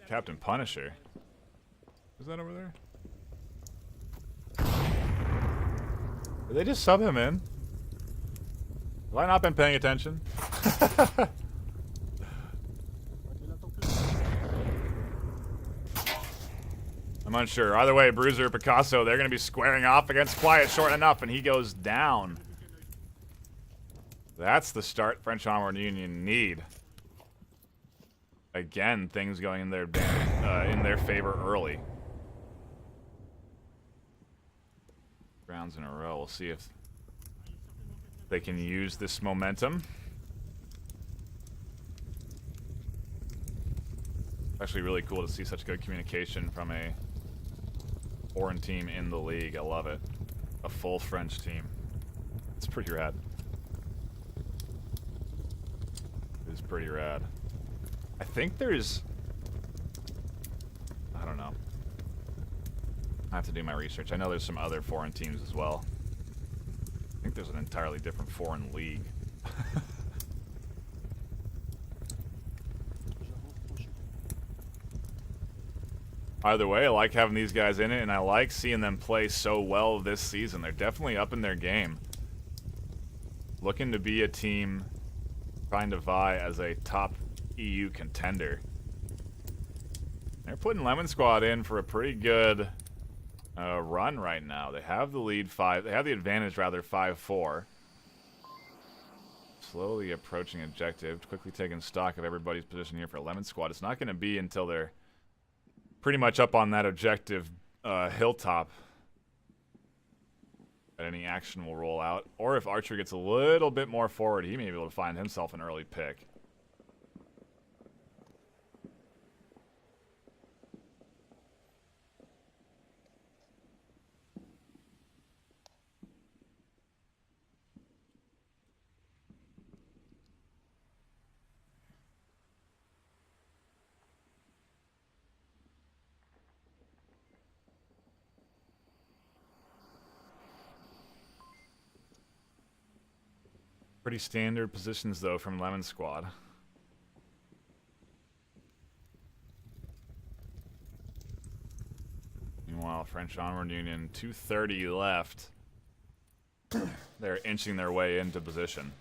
Captain Punisher. Is that over there? Did they just sub him in? Have I not been paying attention? I'm unsure. Either way, Bruiser or Picasso, they're going to be squaring off against Quiet short enough, and he goes down. That's the start French Onward Union need. Again, things going in their favor early. Rounds in a row. We'll see if they can use this momentum. Actually really cool to see such good communication from a foreign team in the league. I love it. A full French team. It's pretty rad. It is pretty rad. I think there's... I don't know. I have to do my research. I know there's some other foreign teams as well. I think there's an entirely different foreign league. Either way, I like having these guys in it, and I like seeing them play so well this season. They're definitely up in their game. Looking to be a team trying to vie as a top EU contender. They're putting Lemon Squad in for a pretty good run right now. They have the lead 5. They have the advantage, rather, 5-4. Slowly approaching objective. Quickly taking stock of everybody's position here for Lemon Squad. It's not going to be until they're pretty much up on that objective hilltop that any action will roll out. Or if Archer gets a little bit more forward, he may be able to find himself an early pick. Pretty standard positions, though, from Lemon Squad. Meanwhile, French Onward Union, 2:30 left. They're inching their way into position.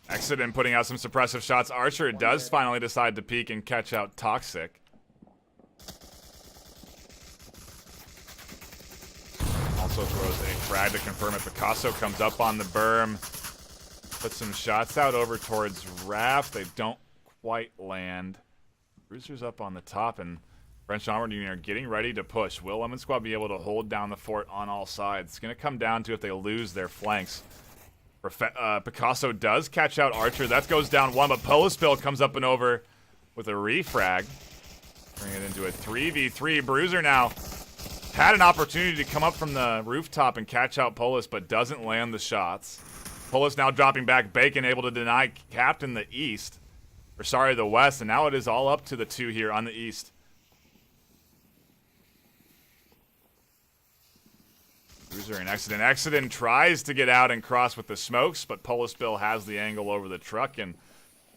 Accident putting out some suppressive shots. Archer does finally decide to peek and catch out Toxic. Also throws a frag to confirm it. Picasso comes up on the berm. Puts some shots out over towards Raph. They don't quite land. Bruiser's up on the top, and French Onward Union are getting ready to push. Will Lemon Squad be able to hold down the fort on all sides? It's going to come down to if they lose their flanks. Picasso does catch out Archer. That goes down one, but Polospill comes up and over with a refrag. Bring it into a 3v3. Bruiser now had an opportunity to come up from the rooftop and catch out Polis, but doesn't land the shots. Polis now dropping back. Bacon able to deny Captain the East. Or sorry, the West. And now it is all up to the two here on the East. Bruiser in accident. Accident tries to get out and cross with the smokes, but Polospill has the angle over the truck, and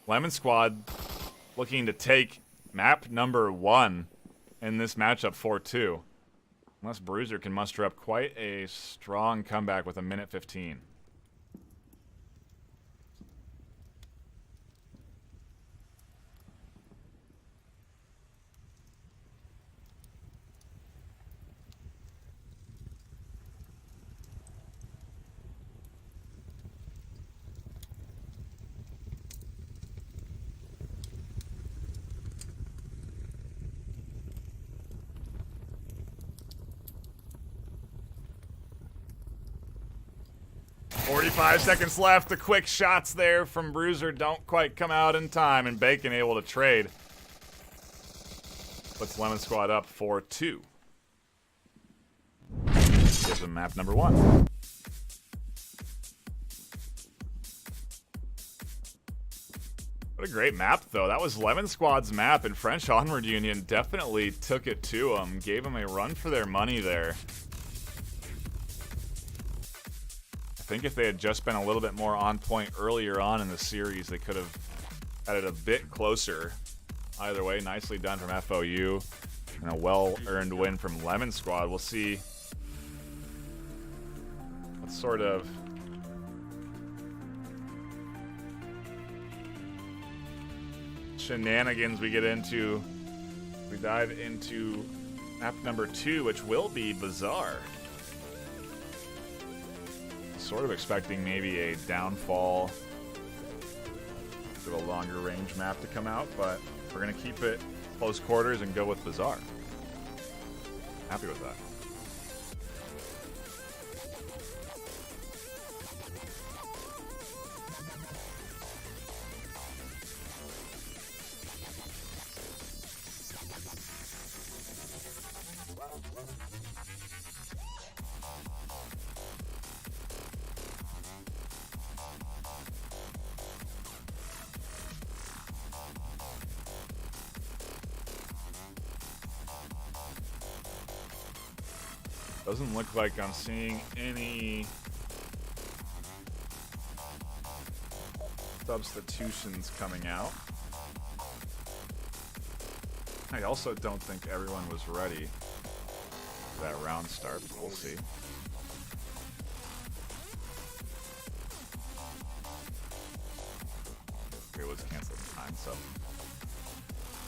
Lemon Squad looking to take map number 1 in this matchup 4-2. Unless Bruiser can muster up quite a strong comeback with a minute 15. Five seconds left. The quick shots there from Bruiser don't quite come out in time, and Bacon able to trade. Puts Lemon Squad up 4-2. Gives them map number 1. What a great map, though. That was Lemon Squad's map, and French Onward Union definitely took it to them. Gave them a run for their money there. I think if they had just been a little bit more on point earlier on in the series, they could have had it a bit closer. Either way, nicely done from FOU, and a well-earned win from Lemon Squad. We'll see what sort of shenanigans we get into. We dive into map number 2, which will be Bazaar. Sort of expecting maybe a downfall to a longer range map to come out, but we're going to keep it close quarters and go with Bazaar. Happy with that. Doesn't look like I'm seeing any substitutions coming out. I also don't think everyone was ready for that round start, but we'll see. It was canceled in time, so.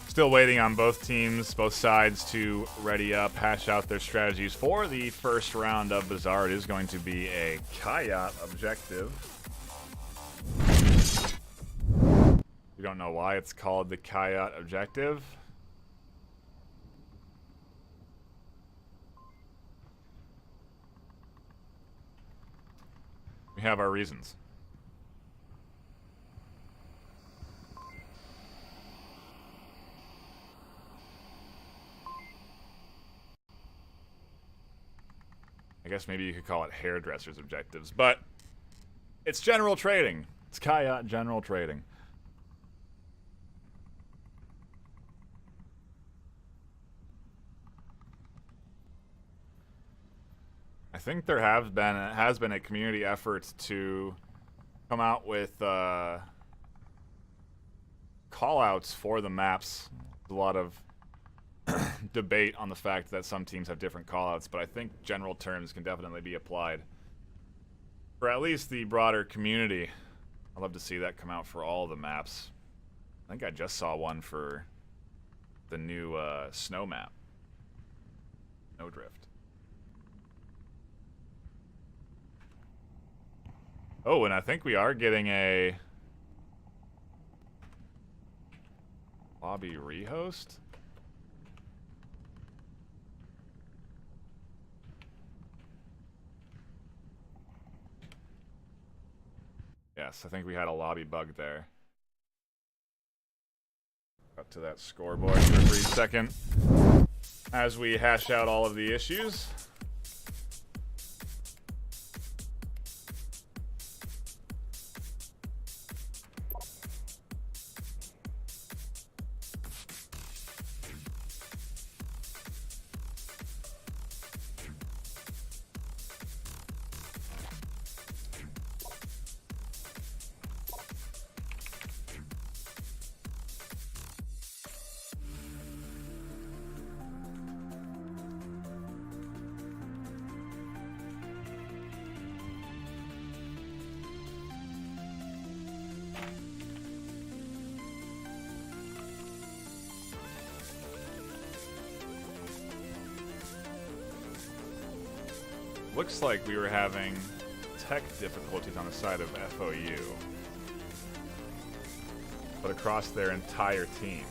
Still waiting on both teams, both sides to ready up, hash out their strategies for the first round of Bazaar. It is going to be a Kayat objective. We don't know why it's called the Kayat objective. We have our reasons. I guess maybe you could call it hairdresser's objectives, but it's general trading. It's Kayat general trading. I think there has been a community effort to come out with call-outs for the maps. A lot of debate on the fact that some teams have different callouts, but I think general terms can definitely be applied for at least the broader community. I'd love to see that come out for all the maps. I think I just saw one for the new snow map. Snowdrift. Oh, and I think we are getting a lobby rehost. Yes, I think we had a lobby bug there. Up to that scoreboard for a brief second as we hash out all of the issues. Looks like we were having tech difficulties on the side of FOU, but across their entire team.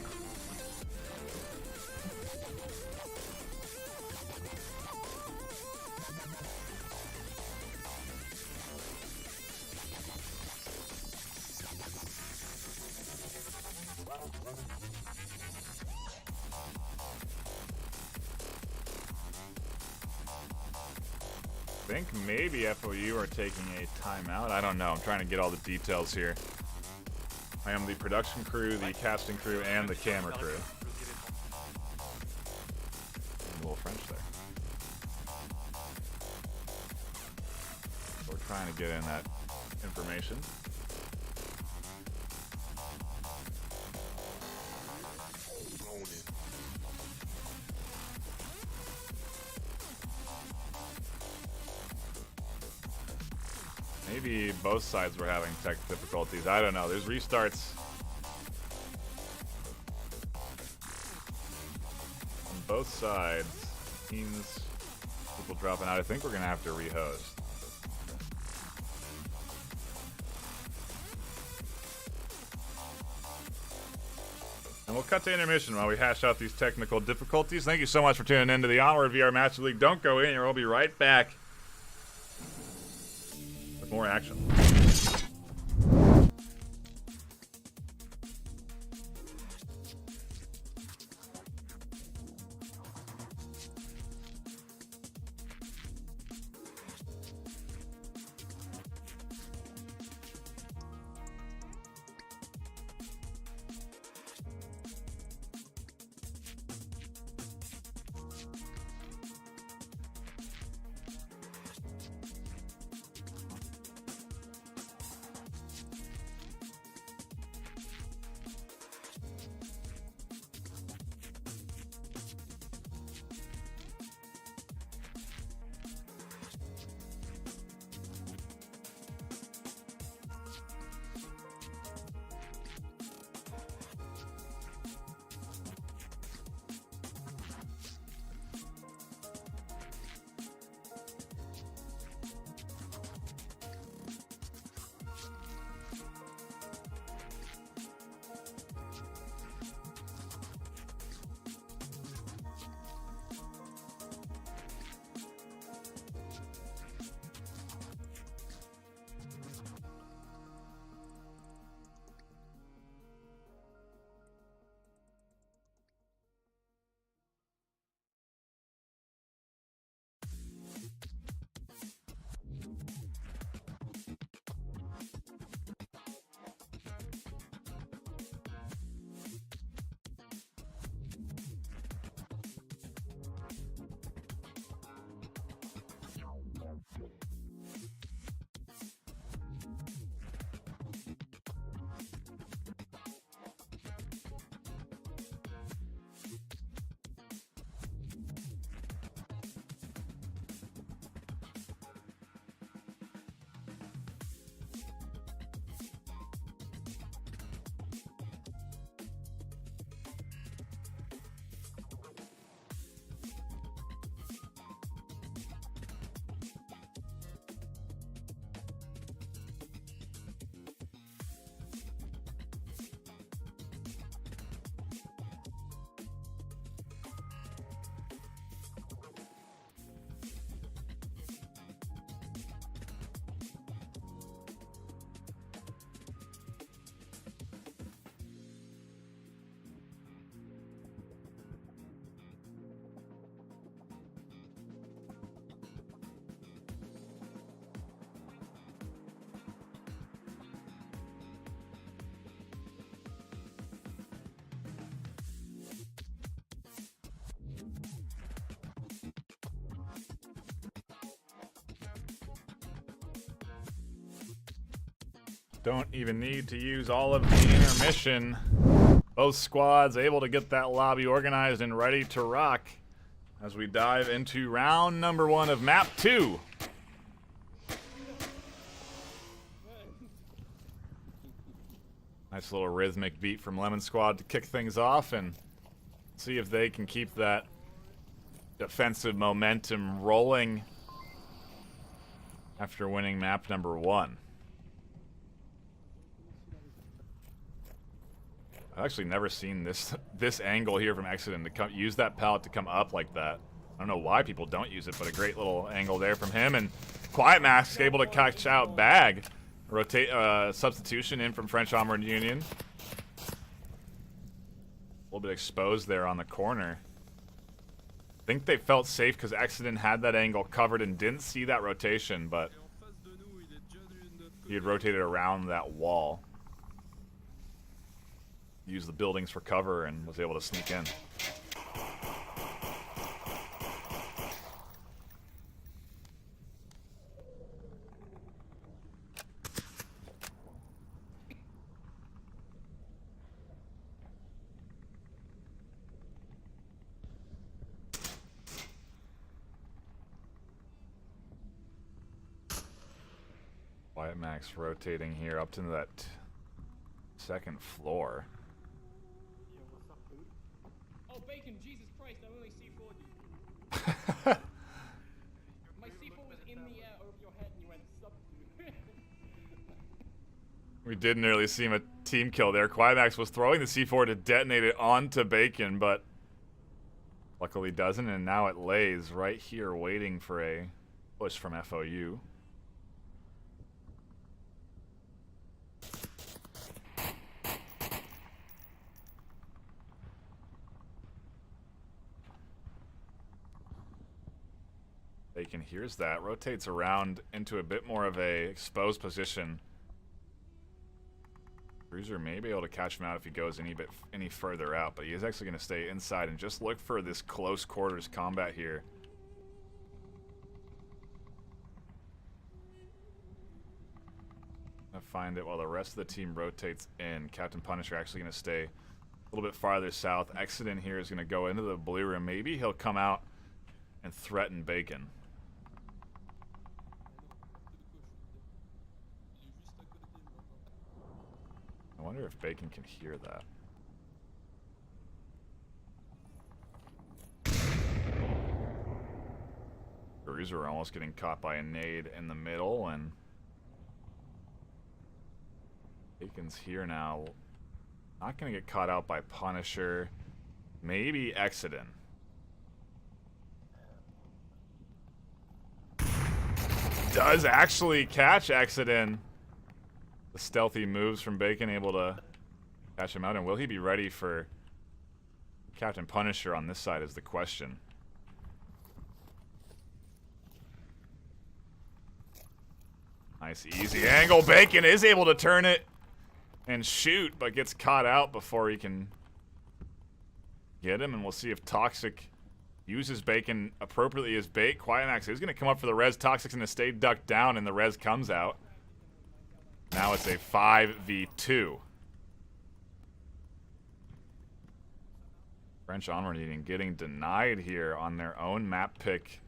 I think maybe FOU are taking a timeout. I don't know. I'm trying to get all the details here. I am the production crew, the casting crew, and the camera crew. A little French there. So we're trying to get in that information. Maybe both sides were having tech difficulties. I don't know. There's restarts on both sides. Means people dropping out. I think we're going to have to rehost. And we'll cut to intermission while we hash out these technical difficulties. Thank you so much for tuning in to the Onward VR Master League. Don't go in, or we'll be right back with more action. Don't even need to use all of the intermission. Both squads able to get that lobby organized and ready to rock as we dive into round number 1 of map 2. Nice little rhythmic beat from Lemon Squad to kick things off and see if they can keep that defensive momentum rolling after winning map number 1. I've actually never seen this angle here from Exodus to use that pallet to come up like that. I don't know why people don't use it, but a great little angle there from him. And Quiet Mask able to catch out Bag. Rotate substitution in from French Onward Union. A little bit exposed there on the corner. I think they felt safe because Exodus had that angle covered and didn't see that rotation, but he had rotated around that wall. used the buildings for cover and was able to sneak in. Quiet Max rotating here up to that second floor.
Yo, what's up, dude?
Oh, Bacon, Jesus Christ, I only C4'd you. My C4 was in the air over your head and you went sub, dude.
We did nearly see him a team kill there. Quiet Max was throwing the C4 to detonate it onto Bacon, but luckily doesn't, and now it lays right here waiting for a push from FOU. Bacon hears that, rotates around into a bit more of a exposed position. Bruiser may be able to catch him out if he goes any further out, but he is actually going to stay inside and just look for this close quarters combat here. I'll find it while the rest of the team rotates in. Captain Punisher actually going to stay a little bit farther south. Exodus here is going to go into the blue room. Maybe he'll come out and threaten Bacon. I wonder if Bacon can hear that. Bruiser almost getting caught by a nade in the middle, and Bacon's here now. Not going to get caught out by Punisher. Maybe Exodus. Does actually catch Exodus. The stealthy moves from Bacon able to catch him out, and will he be ready for Captain Punisher on this side is the question. Nice easy angle. Bacon is able to turn it and shoot, but gets caught out before he can get him, and we'll see if Toxic uses Bacon appropriately as bait. Quiet Max is going to come up for the res. Toxic's going to stay ducked down, and the res comes out. Now it's a 5v2. French Onward even getting denied here on their own map pick,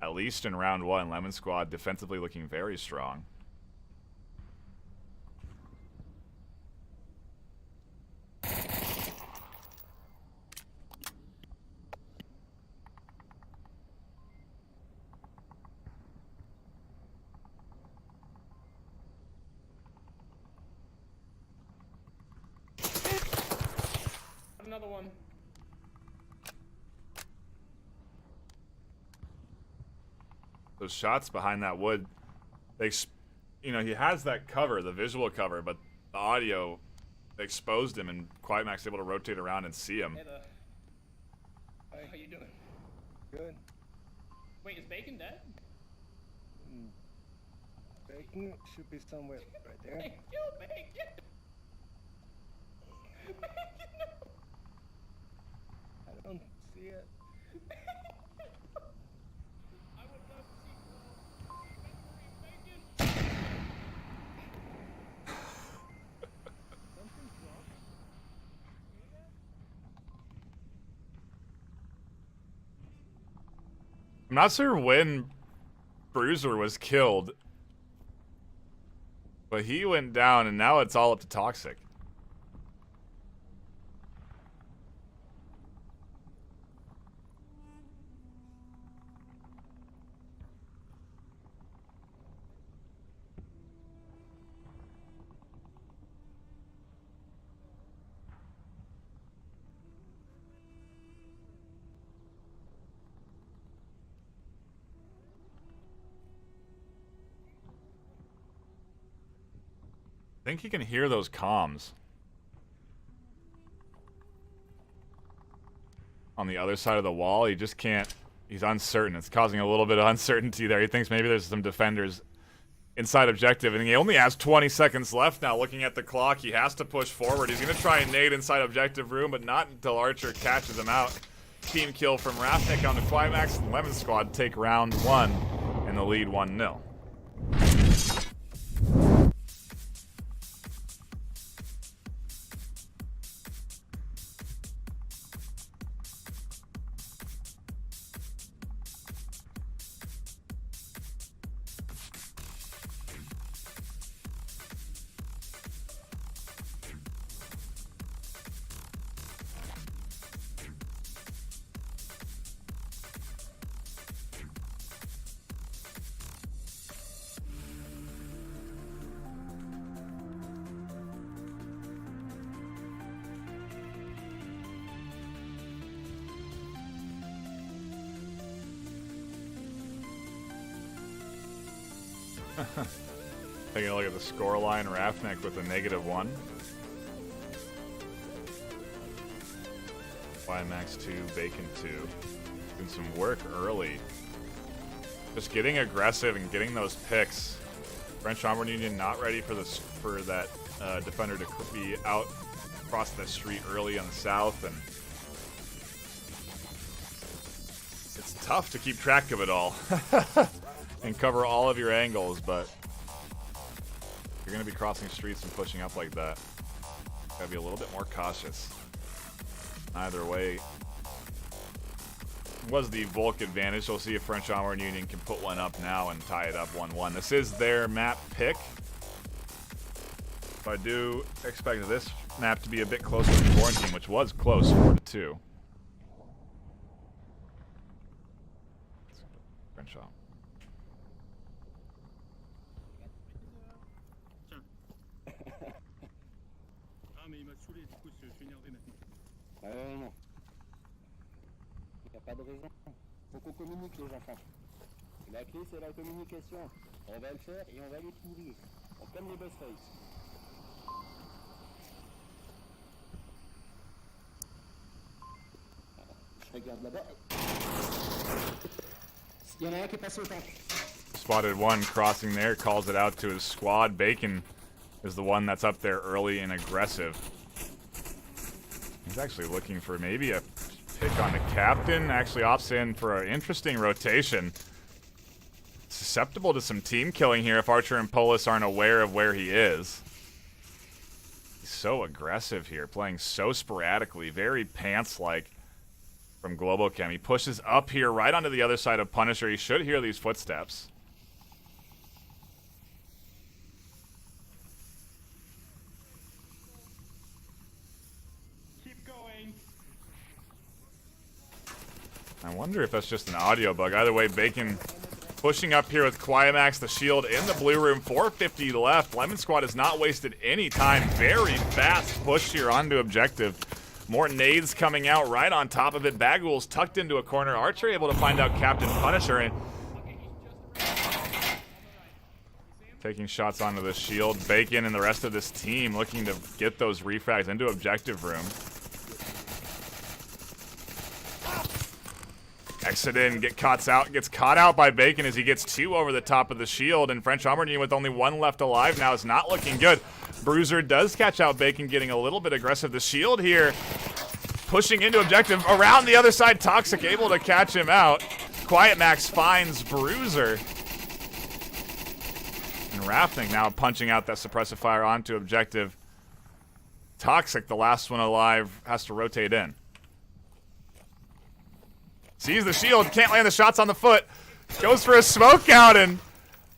at least in round one. Lemon Squad defensively looking very strong.
Another one.
Those shots behind that wood, you know, he has that cover, the visual cover, but the audio exposed him, and Quiet Max able to rotate around and see him.
Hey there. Hey, how you doing?
Good.
Wait, is Bacon dead?
Bacon should be somewhere right there.
Hey, kill Bacon! Bacon, no!
I don't see it.
I would love to see Bacon.
Something's wrong.
I'm not sure when Bruiser was killed, but he went down, and now it's all up to Toxic. I think he can hear those comms on the other side of the wall. He just can't. He's uncertain. It's causing a little bit of uncertainty there. He thinks maybe there's some defenders inside objective, and he only has 20 seconds left now. Looking at the clock, he has to push forward. He's going to try and nade inside objective room, but not until Archer catches him out. Team kill from Rafnik on the Climax, and Lemon Squad take round 1 and the lead 1-0. Taking a look at the scoreline, Rafnik with a -1. Climax 2, Bacon 2. Doing some work early. Just getting aggressive and getting those picks. French Onward Union not ready for that defender to be out across the street early on the south, and it's tough to keep track of it all and cover all of your angles, but you're going to be crossing streets and pushing up like that. Got to be a little bit more cautious. Either way, was the Volk advantage. We'll see if French Onward Union can put one up now and tie it up 1-1. This is their map pick. I do expect this map to be a bit closer to Quarantine, which was close, 4-2. French Onward.
Non. Il n'y a pas de raison. Faut qu'on communique les enfants. La clé c'est la communication. On va le faire et on va les pourrir. Comme les boss face. Je regarde là-bas. Il y en a un qui est passé au tank.
Spotted one crossing there, calls it out to his squad. Bacon is the one that's up there early and aggressive. He's actually looking for maybe a pick on the captain. Actually opts in for an interesting rotation. Susceptible to some team killing here if Archer and Polis aren't aware of where he is. He's so aggressive here, playing so sporadically, very pants-like from Globochem. He pushes up here right onto the other side of Punisher. He should hear these footsteps. I wonder if that's just an audio bug. Either way, Bacon pushing up here with Quiemax, the shield in the blue room. 450 left. Lemon Squad has not wasted any time. Very fast push here onto objective. More nades coming out right on top of it. Bagul's tucked into a corner. Archer able to find out Captain Punisher and taking shots onto the shield. Bacon and the rest of this team looking to get those refrags into objective room. Exit in, gets caught out by Bacon as he gets 2 over the top of the shield, and French Onward Union with only 1 left alive now is not looking good. Bruiser does catch out Bacon, getting a little bit aggressive. The shield here, pushing into objective around the other side. Toxic able to catch him out. Quiet Max finds Bruiser. And Rafnik now punching out that suppressive fire onto objective. Toxic, the last one alive, has to rotate in. Sees the shield, can't land the shots on the foot. Goes for a smoke out, and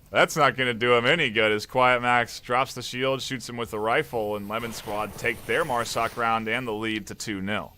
that's not going to do him any good as Quiet Max drops the shield, shoots him with the rifle, and Lemon Squad take their Marsoc round and the lead to 2-0.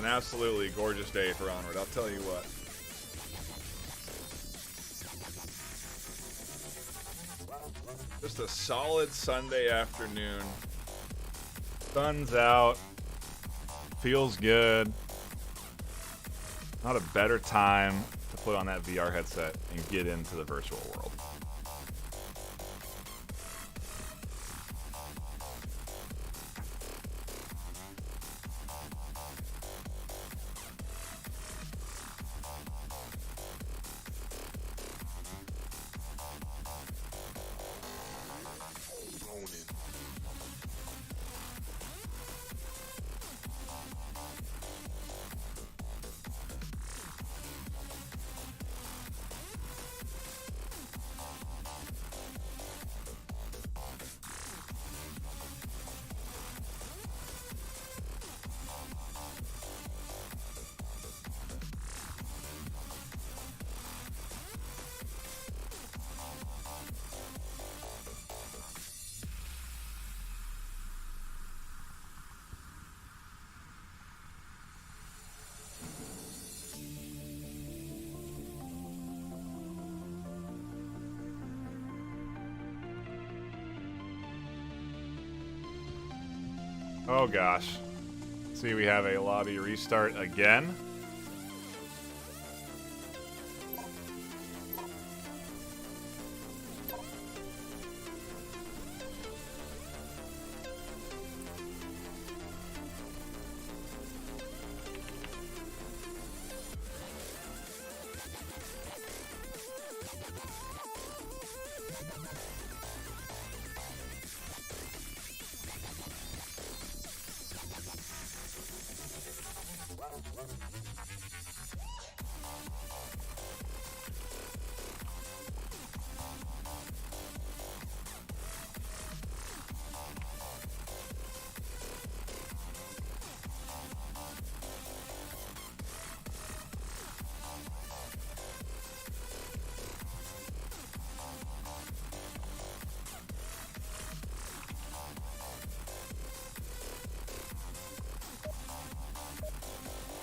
an absolutely gorgeous day for Onward, I'll tell you what. Just a solid Sunday afternoon. Sun's out. Feels good. Not a better time to put on that VR headset and get into the virtual world. Oh gosh. See, we have a lobby restart again.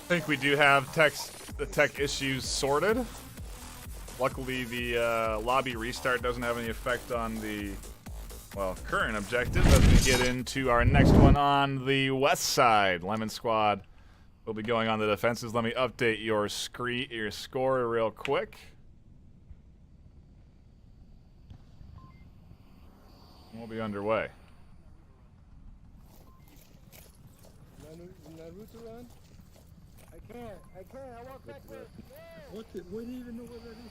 I think we do have the tech issues sorted. Luckily, the lobby restart doesn't have any effect on the, well, current objective as we get into our next one on the west side. Lemon Squad will be going on the defenses. Let me update your score real quick. We'll be underway.
Naruto run? I can't, I walk backwards. What do you even know what that is?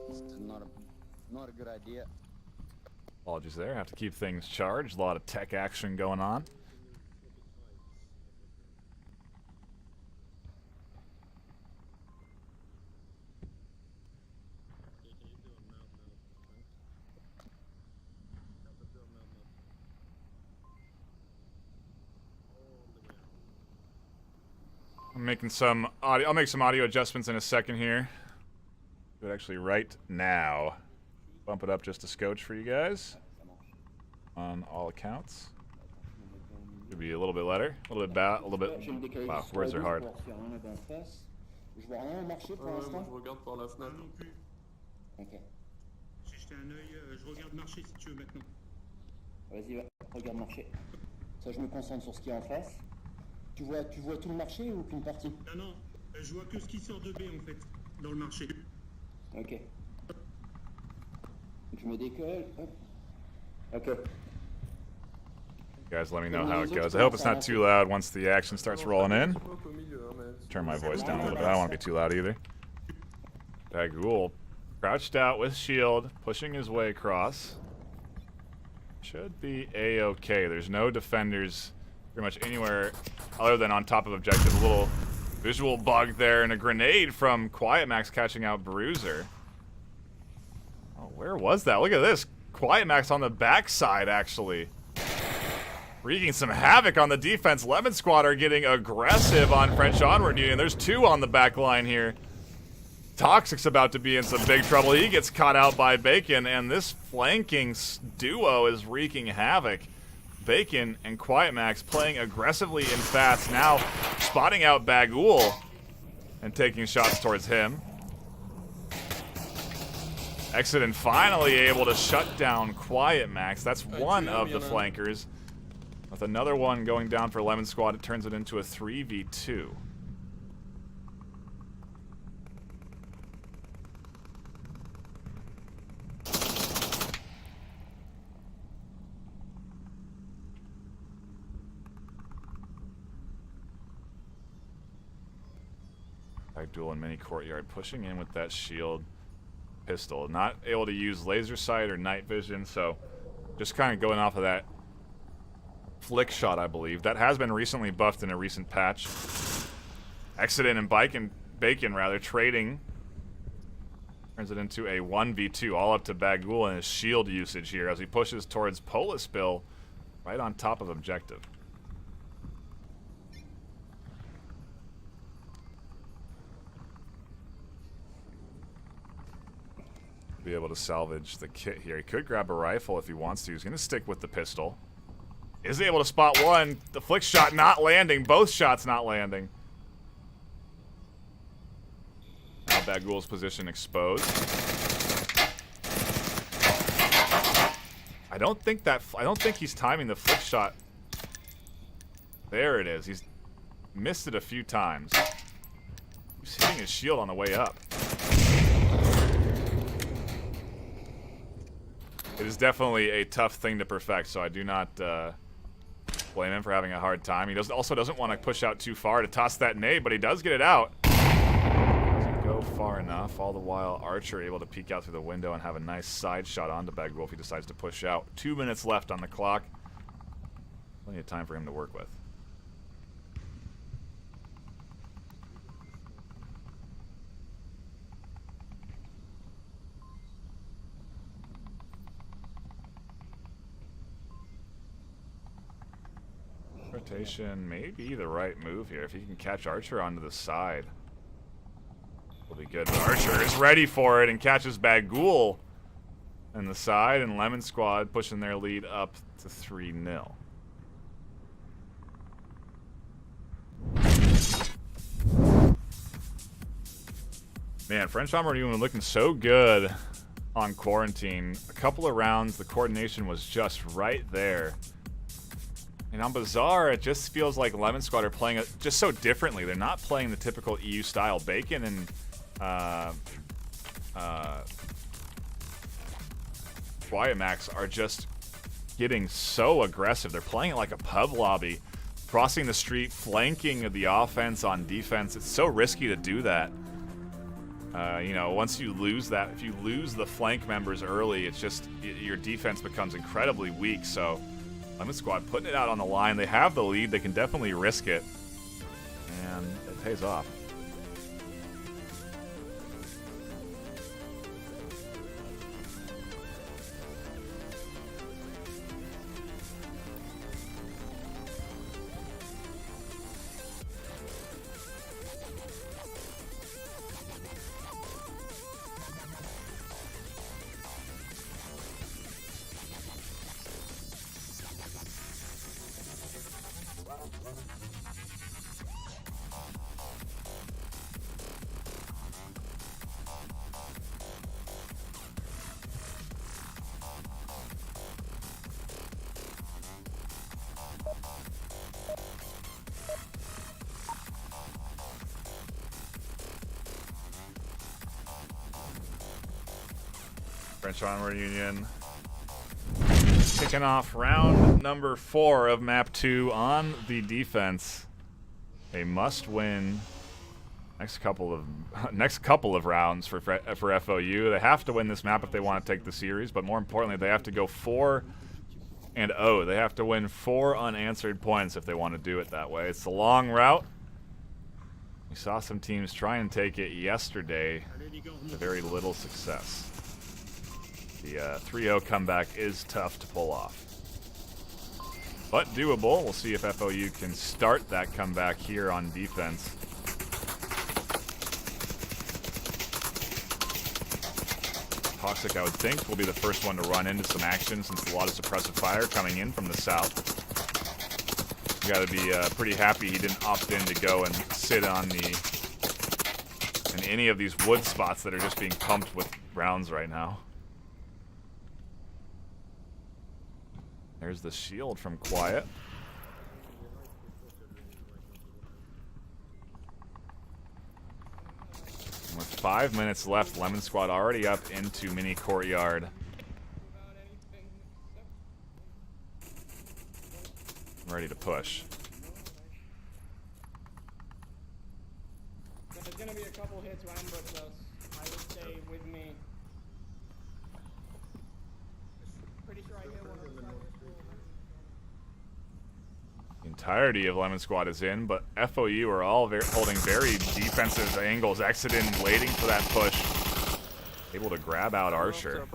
It's not a good idea.
Apologies there. Have to keep things charged. A lot of tech action going on. I'm making some audio. I'll make some audio adjustments in a second here. Do it actually right now. Bump it up just a scotch for you guys. On all accounts. Could be a little bit better. A little bit bad. A little bit. Wow, words are hard.
Je vois rien au marché pour l'instant.
Je regarde par la fenêtre.
Non plus.
Ok.
J'ai jeté un œil, je regarde marché si tu veux maintenant.
Vas-y, regarde marché. Ça, je me concentre sur ce qu'il y a en face. Tu vois tout le marché ou qu'une partie?
Non, non, je vois que ce qui sort de B en fait, dans le marché.
Ok. Je me décolle. Hop. Ok.
You guys let me know how it goes. I hope it's not too loud once the action starts rolling in. Turn my voice down a little bit. I don't want to be too loud either. Dagul crouched out with shield, pushing his way across. Should be A-okay. There's no defenders pretty much anywhere other than on top of objective. A little visual bug there and a grenade from Quiet Max catching out Bruiser. Oh, where was that? Look at this. Quiet Max on the backside, actually. Wreaking some havoc on the defense. Lemon Squad are getting aggressive on French Onward Union. There's two on the back line here. Toxic's about to be in some big trouble. He gets caught out by Bacon, and this flanking duo is wreaking havoc. Bacon and Quiet Max playing aggressively in fast now, spotting out Bagul and taking shots towards him. Exodus finally able to shut down Quiet Max. That's one of the flankers. With another one going down for Lemon Squad, it turns it into a 3v2. Duel in mini courtyard, pushing in with that shield pistol. Not able to use laser sight or night vision, so just kind of going off of that flick shot, I believe. That has been recently buffed in a recent patch. Exodus and Bacon rather trading. Turns it into a 1v2, all up to Bagul and his shield usage here as he pushes towards Polispill right on top of objective. Be able to salvage the kit here. He could grab a rifle if he wants to. He's going to stick with the pistol. Is able to spot one. The flick shot not landing. Both shots not landing. Now Bagul's position exposed. I don't think he's timing the flick shot. There it is. He's missed it a few times. He's hitting his shield on the way up. It is definitely a tough thing to perfect, so I do not blame him for having a hard time. He also doesn't want to push out too far to toss that nade, but he does get it out. Doesn't go far enough. All the while, Archer able to peek out through the window and have a nice side shot onto Bagul if he decides to push out. 2 minutes left on the clock. Plenty of time for him to work with. Rotation may be the right move here. If he can catch Archer onto the side, will be good. But Archer is ready for it and catches Bagul on the side, and Lemon Squad pushing their lead up to 3-0. Man, French Bomber even looking so good on Quarantine. A couple of rounds, the coordination was just right there. And on Bazaar, it just feels like Lemon Squad are playing it just so differently. They're not playing the typical EU style. Bacon and Quiet Max are just getting so aggressive. They're playing it like a pub lobby, crossing the street, flanking the offense on defense. It's so risky to do that. You know, once you lose that, if you lose the flank members early, it's just your defense becomes incredibly weak. So Lemon Squad putting it out on the line. They have the lead. They can definitely risk it. And it pays off. French Onward Union kicking off round number 4 of map 2 on the defense. A must-win next couple of rounds for FOU. They have to win this map if they want to take the series, but more importantly, they have to go 4-0. They have to win 4 unanswered points if they want to do it that way. It's a long route. We saw some teams try and take it yesterday to very little success. The 3-0 comeback is tough to pull off, but doable. We'll see if FOU can start that comeback here on defense. Toxic, I would think, will be the first one to run into some action since a lot of suppressive fire coming in from the south. You gotta be pretty happy he didn't opt in to go and sit on in any of these wood spots that are just being pumped with rounds right now. There's the shield from Quiet. With 5 minutes left, Lemon Squad already up into mini courtyard.
Without anything except
Ready to push.
there's gonna be a couple hits to ambush us. I would say with me. Pretty sure I hit one of the side.
The entirety of Lemon Squad is in, but FOU are all holding very defensive angles. Exodin waiting for that push. Able to grab out Archer.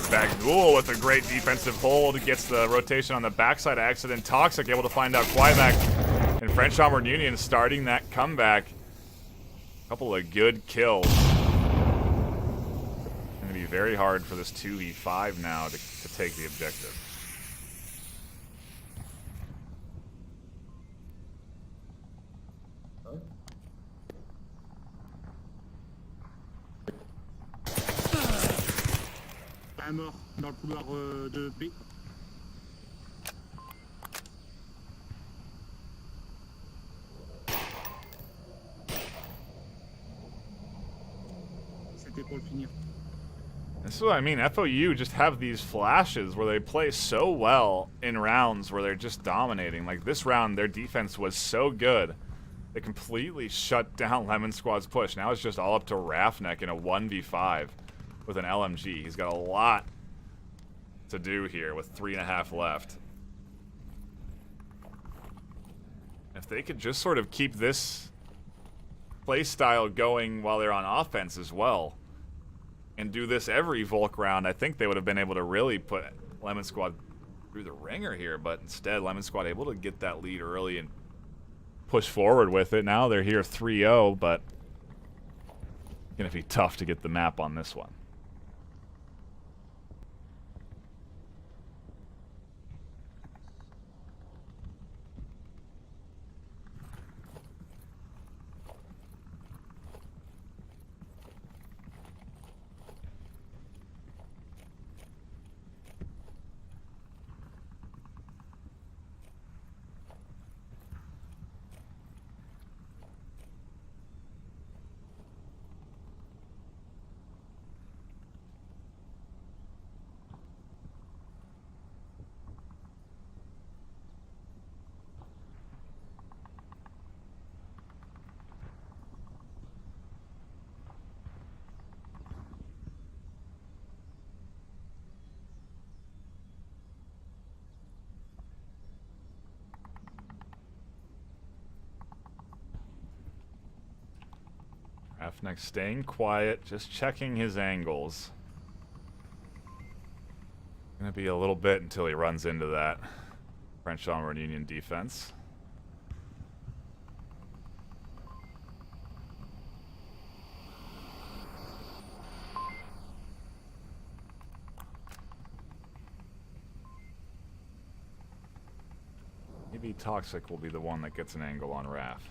Bagul with a great defensive hold. Gets the rotation on the backside. Accident. Toxic able to find out Quieback. And French Onward Union starting that comeback. Couple of good kills. Going to be very hard for this 2v5 now to take the objective.
Un mort dans le couloir de B. C'était pour le finir.
This is what I mean. FOU just have these flashes where they play so well in rounds where they're just dominating. Like this round, their defense was so good. They completely shut down Lemon Squad's push. Now it's just all up to Rafnek in a 1v5 with an LMG. He's got a lot to do here with 3.5 left. If they could just sort of keep this play style going while they're on offense as well, and do this every Volk round, I think they would have been able to really put Lemon Squad through the ringer here, but instead Lemon Squad able to get that lead early and push forward with it. Now they're here 3-0, but gonna be tough to get the map on this one. Rafnek staying quiet, just checking his angles. Gonna be a little bit until he runs into that French Onward Union defense. Maybe Toxic will be the one that gets an angle on Raf.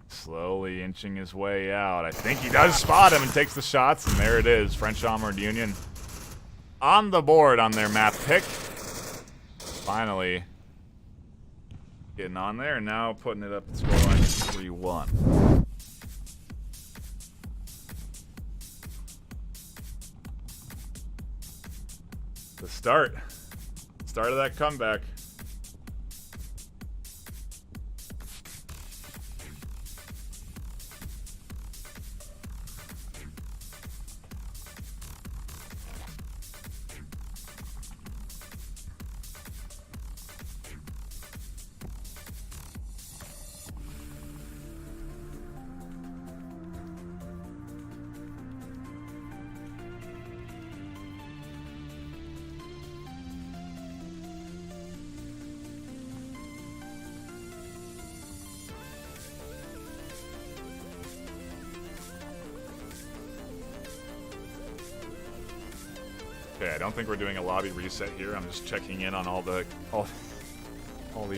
Slowly inching his way out. I think he does spot him and takes the shots, and there it is. French Onward Union on the board on their map pick. Finally getting on there, and now putting it up at scoreline 3-1. The start of that comeback. I don't think we're doing a lobby reset here. I'm just checking in on all the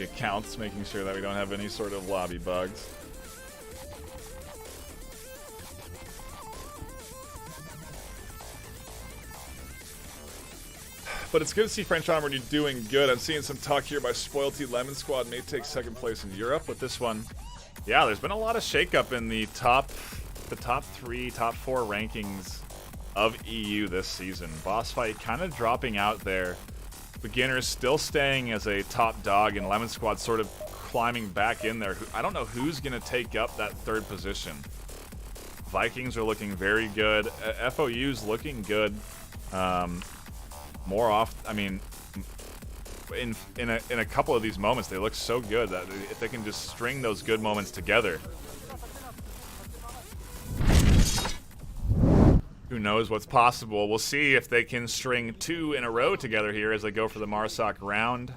accounts, making sure that we don't have any sort of lobby bugs. But it's good to see French Onward, you're doing good. I'm seeing some talk here by Spoilty. Lemon Squad may take second place in Europe with this one. Yeah, there's been a lot of shakeup in the top 3, top 4 rankings of EU this season. Boss Fight kind of dropping out there. Beginners still staying as a top dog, and Lemon Squad sort of climbing back in there. I don't know who's going to take up that 3rd position. Vikings are looking very good. FOU's looking good. More off, I mean, in a couple of these moments, they look so good that if they can just string those good moments together, who knows what's possible. We'll see if they can string 2 in a row together here as they go for the Marsoc round.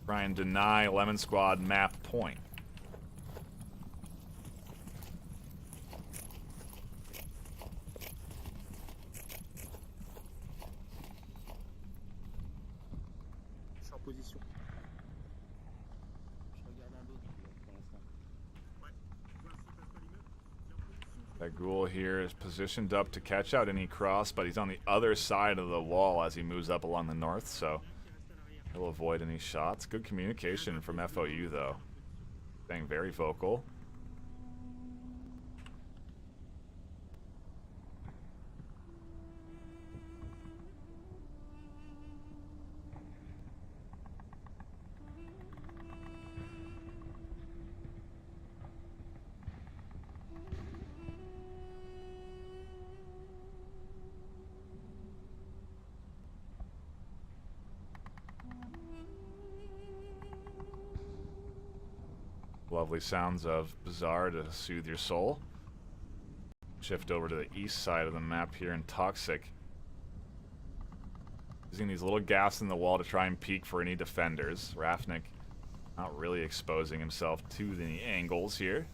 Try and deny Lemon Squad map point.
Position.
Je regarde un d'autre pour l'instant.
Ouais. Voir s'il passe pas l'immeuble. Il est en position.
That ghoul here is positioned up to catch out any cross, but he's on the other side of the wall as he moves up along the north, so he'll avoid any shots. Good communication from FOU, though. Staying very vocal. Lovely sounds of Bizarre to soothe your soul. Shift over to the east side of the map here in Toxic. Using these little gaps in the wall to try and peek for any defenders. Rafnik not really exposing himself to the angles here.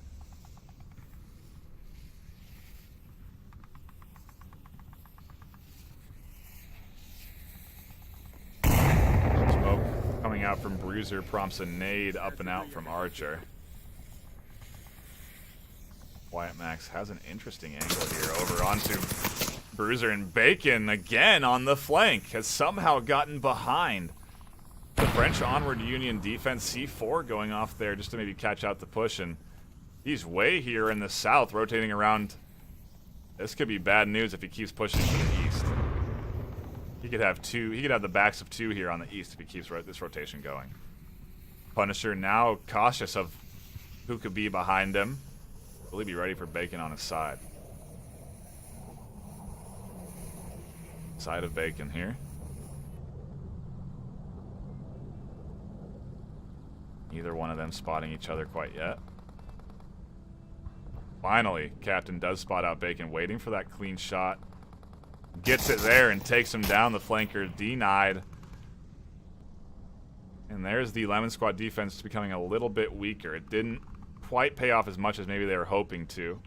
Smoke coming out from Bruiser prompts a nade up and out from Archer. Quiet Max has an interesting angle here over onto Bruiser, and Bacon again on the flank has somehow gotten behind the French Onward Union defense. C4 going off there just to maybe catch out the push, and he's way here in the south rotating around. This could be bad news if he keeps pushing to the east. He could have the backs of 2 here on the east if he keeps this rotation going. Punisher now cautious of who could be behind him. Will he be ready for Bacon on his side? Side of Bacon here. Neither one of them spotting each other quite yet. Finally, Captain does spot out Bacon, waiting for that clean shot. Gets it there and takes him down. The flanker denied. And there's the Lemon Squad defense becoming a little bit weaker. It didn't quite pay off as much as maybe they were hoping to.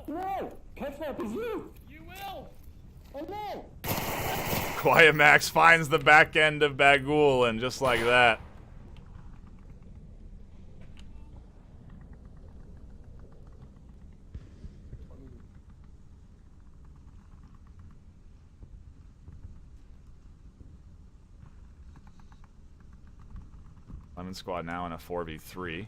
No! Catch-up is you!
You will!
Oh no!
Quiet Max finds the back end of Bagul, and just like that. Lemon Squad now in a 4v3.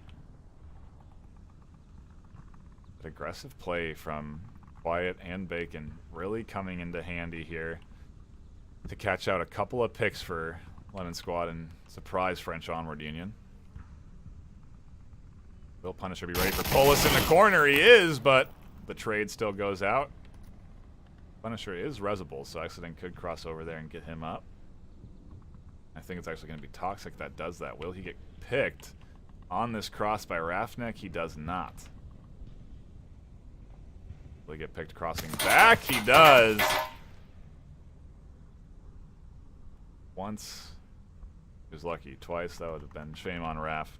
But aggressive play from Quiet and Bacon really coming into handy here to catch out a couple of picks for Lemon Squad and surprise French Onward Union. Will Punisher be ready for Polis in the corner? He is, but the trade still goes out. Punisher is resable, so Accident could cross over there and get him up. I think it's actually going to be Toxic that does that. Will he get picked on this cross by Rafnik? He does not. Will he get picked crossing back? He does. Once. He was lucky. Twice, that would have been shame on Raf.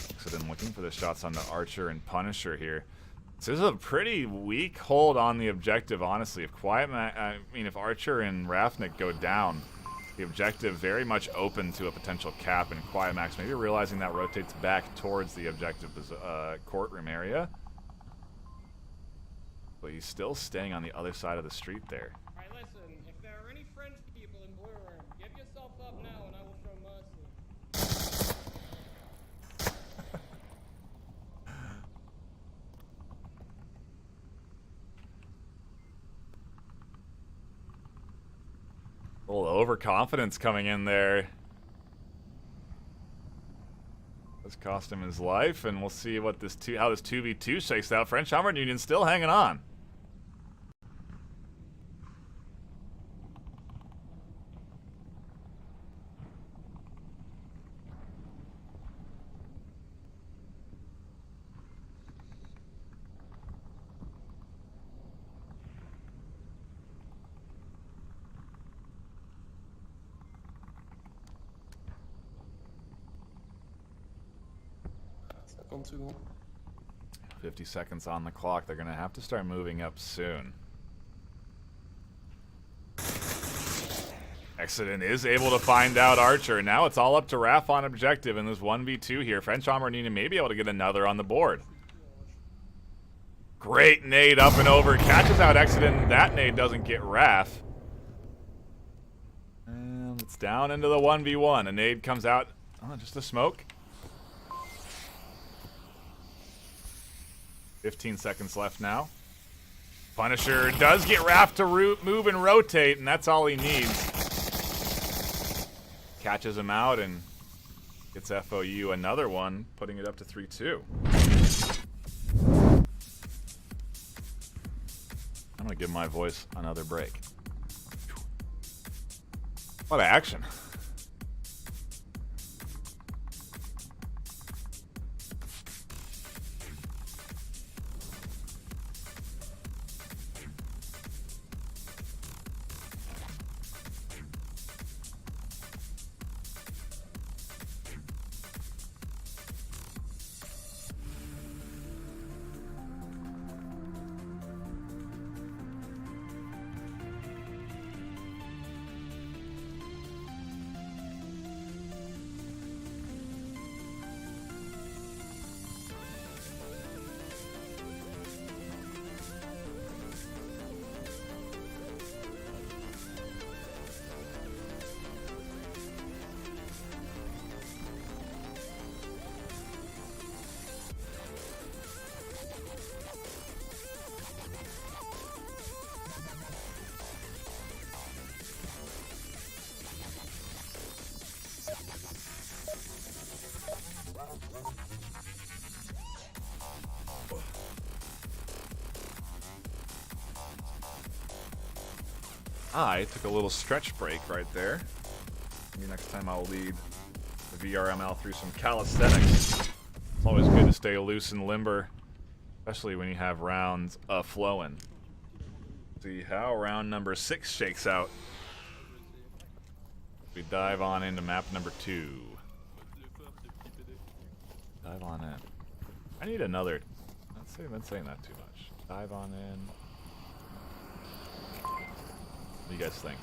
Accident looking for the shots on the Archer and Punisher here. This is a pretty weak hold on the objective, honestly. If if Archer and Rafnik go down, the objective very much open to a potential cap, and Quiet Max maybe realizing that rotates back towards the objective courtroom area. But he's still staying on the other side of the street there.
Alright, listen, if there are any French people in Blue Room, give yourself up now and I will show mercy.
A little overconfidence coming in there. This cost him his life, and we'll see what how this 2v2 shakes out. French Onward Union still hanging on.
Seconds.
50 seconds on the clock. They're going to have to start moving up soon. Exodus is able to find out Archer. Now it's all up to Raf on objective in this 1v2 here. French Onward Union may be able to get another on the board. Great nade up and over. Catches out Exodus. That nade doesn't get Raf. And it's down into the 1v1. A nade comes out. Oh, just a smoke. 15 seconds left now. Punisher does get Raf to move and rotate, and that's all he needs. Catches him out and gets FOU another one, putting it up to 3-2. I'm gonna give my voice another break. What action. I took a little stretch break right there. Maybe next time I'll lead the VRML through some calisthenics. It's always good to stay loose and limber, especially when you have rounds flowing. See how round number 6 shakes out. We dive on into map number 2. Dive on in. I need another. Not saying that too much. Dive on in. What do you guys think?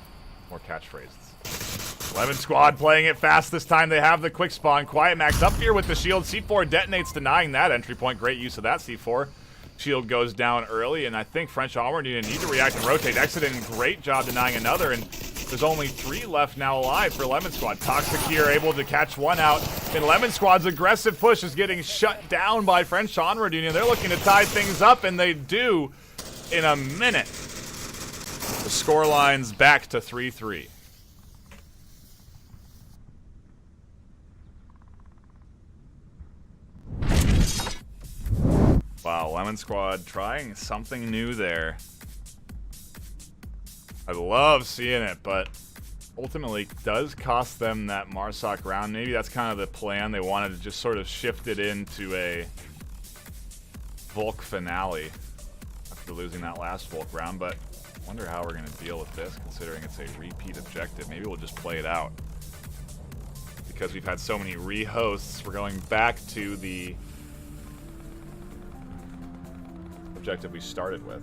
More catchphrases. Lemon Squad playing it fast this time. They have the quick spawn. Quiet Max up here with the shield. C4 detonates, denying that entry point. Great use of that C4. Shield goes down early, and I think French Onward Union need to react and rotate. Exodus, great job denying another, and there's only 3 left now alive for Lemon Squad. Toxic here able to catch one out, and Lemon Squad's aggressive push is getting shut down by French Onward Union. They're looking to tie things up, and they do in a minute. The scoreline's back to 3-3. Wow, Lemon Squad trying something new there. I love seeing it, but ultimately does cost them that Marsoc round. Maybe that's kind of the plan. They wanted to just sort of shift it into a Volk finale after losing that last Volk round, but I wonder how we're going to deal with this, considering it's a repeat objective. Maybe we'll just play it out. Because we've had so many re-hosts, we're going back to the objective we started with.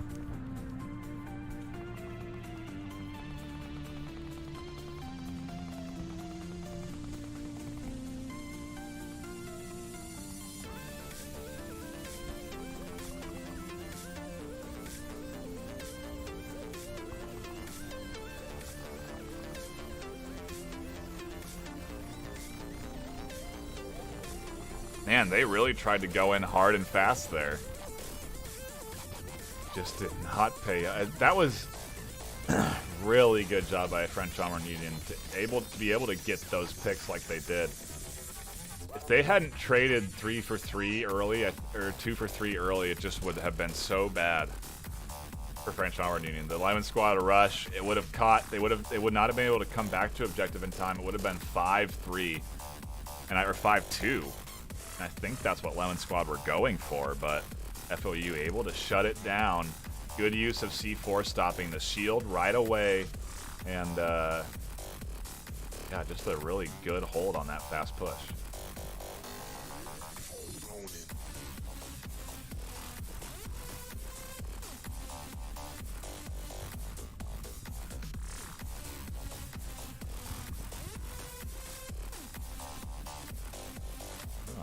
Man, they really tried to go in hard and fast there. Just did not pay. That was really good job by French Armored Union to be able to get those picks like they did. If they hadn't traded 3 for 3 early, or 2 for 3 early, it just would have been so bad for French Armored Union. The Lyman squad rush, it would have caught. They would not have been able to come back to objective in time. It would have been 5-3, or 5-2. I think that's what Lemon Squad were going for, but FOU able to shut it down. Good use of C4 stopping the shield right away. And, yeah, just a really good hold on that fast push.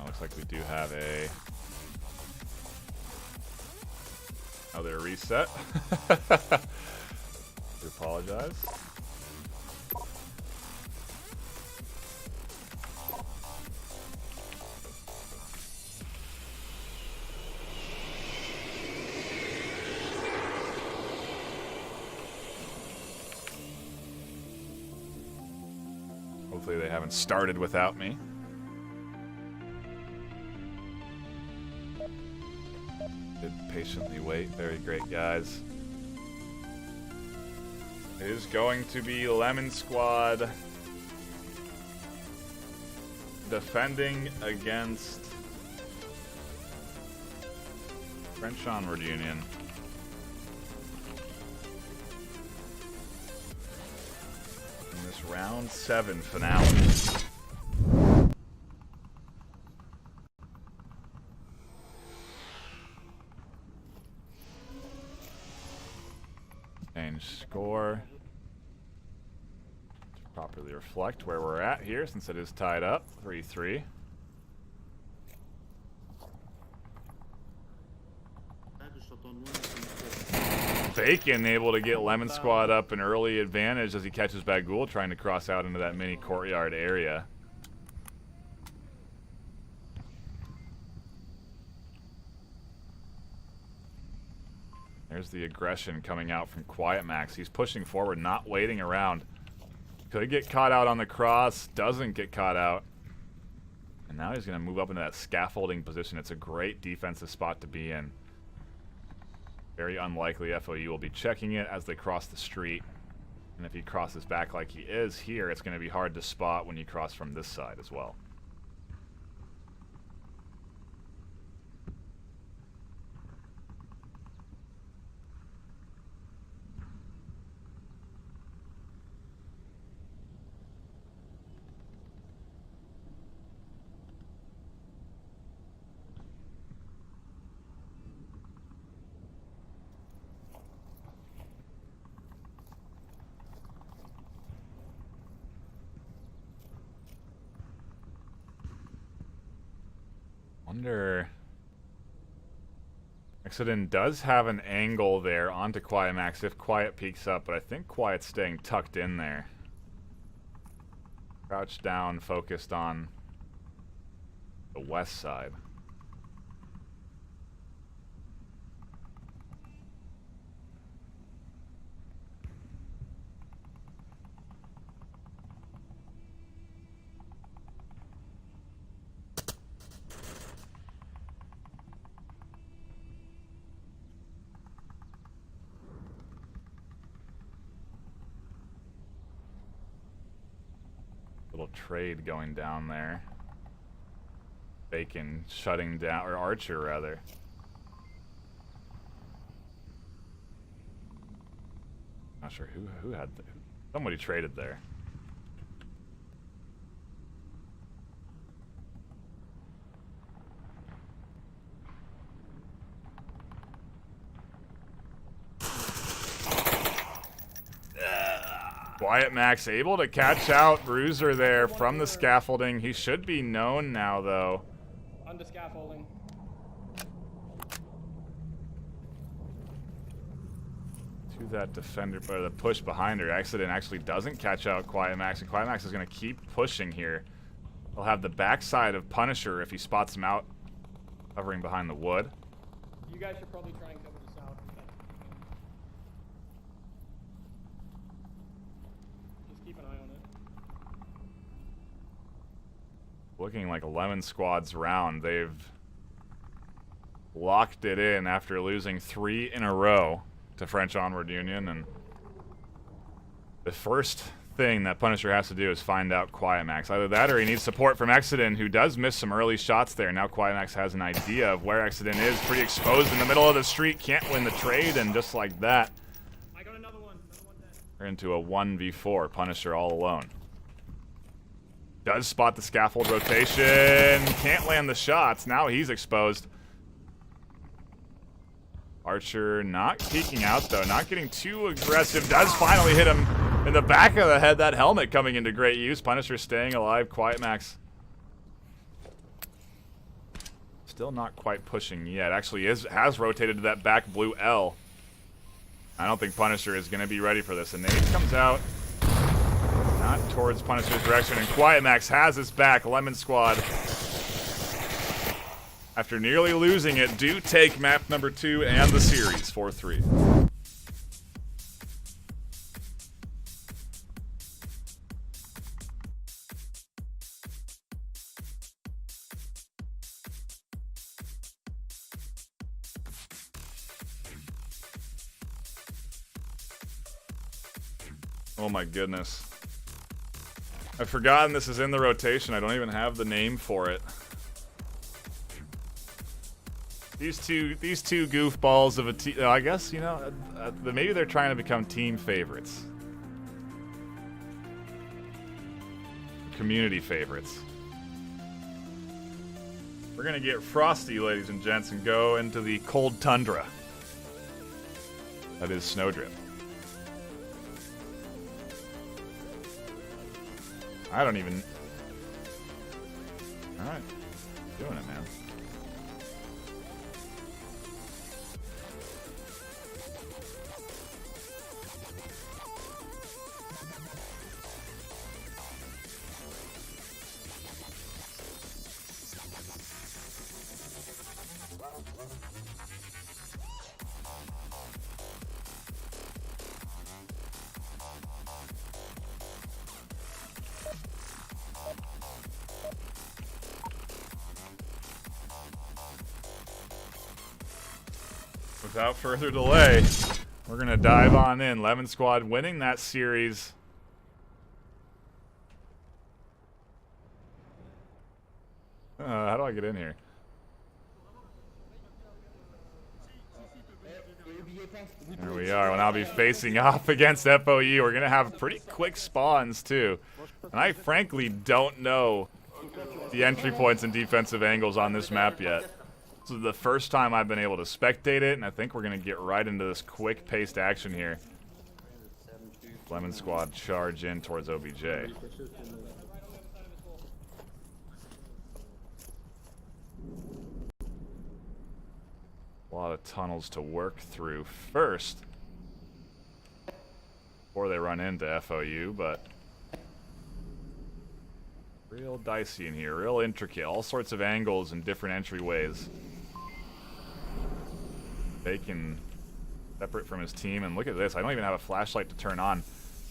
Looks like we do have another reset. I apologize. Hopefully they haven't started without me. Did patiently wait. Very great, guys. It is going to be Lemon Squad defending against French Onward Union. In this round 7 finale. Change score to properly reflect where we're at here, since it is tied up 3-3. Bacon able to get Lemon Squad up an early advantage as he catches Bagul trying to cross out into that mini courtyard area. There's the aggression coming out from Quiet Max. He's pushing forward, not waiting around. Could get caught out on the cross, doesn't get caught out. And now he's going to move up into that scaffolding position. It's a great defensive spot to be in. Very unlikely FOU will be checking it as they cross the street. And if he crosses back like he is here, it's going to be hard to spot when you cross from this side as well. Wonder. Exodin does have an angle there onto Quiet Max if Quiet peeks up, but I think Quiet's staying tucked in there. Crouched down, focused on the west side. Little trade going down there. Bacon shutting down, or Archer rather. Not sure who had somebody traded there. Quiet Max able to catch out Bruiser there from the scaffolding. He should be known now, though.
Under scaffolding.
To that defender, but the push behind her. Accident actually doesn't catch out Quiet Max, and Quiet Max is going to keep pushing here. He'll have the backside of Punisher if he spots him out, hovering behind the wood.
You guys should probably try and cover the south. Just keep an eye on it.
Looking like a Lemon Squad's round. They've locked it in after losing 3 in a row to French Onward Union, and the first thing that Punisher has to do is find out Quiet Max. Either that or he needs support from Exodin, who does miss some early shots there. Now Quiet Max has an idea of where Exodin is. Pretty exposed in the middle of the street. Can't win the trade, and just like that,
I got another one. Dead.
we're into a 1v4. Punisher all alone. Does spot the scaffold rotation. Can't land the shots. Now he's exposed. Archer not peeking out, though. Not getting too aggressive. Does finally hit him in the back of the head. That helmet coming into great use. Punisher staying alive. Quiet Max still not quite pushing yet. Actually has rotated to that back blue L. I don't think Punisher is going to be ready for this. A nade comes out. Not towards Punisher's direction. And Quiet Max has his back. Lemon Squad, after nearly losing it, do take map number 2 and the series 4-3. Oh my goodness. I've forgotten this is in the rotation. I don't even have the name for it. These two goofballs of a team. I guess, you know, maybe they're trying to become team favorites, community favorites. We're gonna get frosty, ladies and gents, and go into the cold tundra. That is Snowdrip. I don't even. All right, doing it, man. Without further delay, we're going to dive on in. Lemon Squad winning that series. How do I get in here? There we are. We'll now be facing off against FOU. We're going to have pretty quick spawns, too. And I frankly don't know the entry points and defensive angles on this map yet. This is the first time I've been able to spectate it, and I think we're going to get right into this quick-paced action here. Lemon Squad charge in towards OBJ. A lot of tunnels to work through first before they run into FOU, but real dicey in here, real intricate, all sorts of angles and different entryways. Bacon separate from his team, and look at this. I don't even have a flashlight to turn on.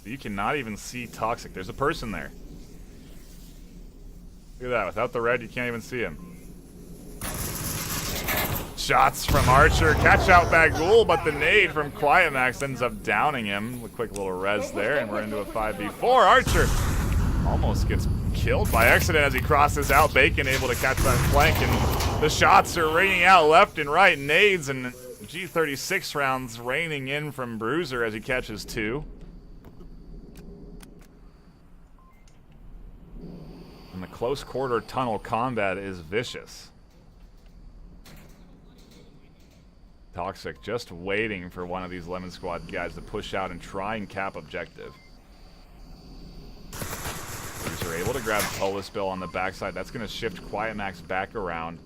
You cannot even see Toxic. There's a person there. Look at that. Without the red, you can't even see him. Shots from Archer. Catch out Bagul, but the nade from Quiet Max ends up downing him. A quick little res there, and we're into a 5v4. Archer almost gets killed by accident as he crosses out. Bacon able to catch that flank, and the shots are raining out left and right. Nades and G36 rounds raining in from Bruiser as he catches 2. And the close quarter tunnel combat is vicious. Toxic just waiting for one of these Lemon Squad guys to push out and try and cap objective. Bruiser able to grab Polis Bill on the backside. That's going to shift Quiet Max back around.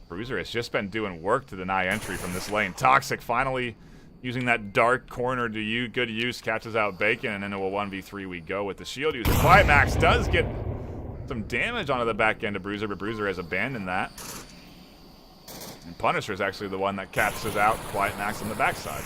Bruiser has just been doing work to deny entry from this lane. Toxic finally using that dark corner to good use, catches out Bacon, and into a 1v3 we go with the shield user. Quiet Max does get some damage onto the back end of Bruiser, but Bruiser has abandoned that. And Punisher is actually the one that catches out Quiet Max on the backside.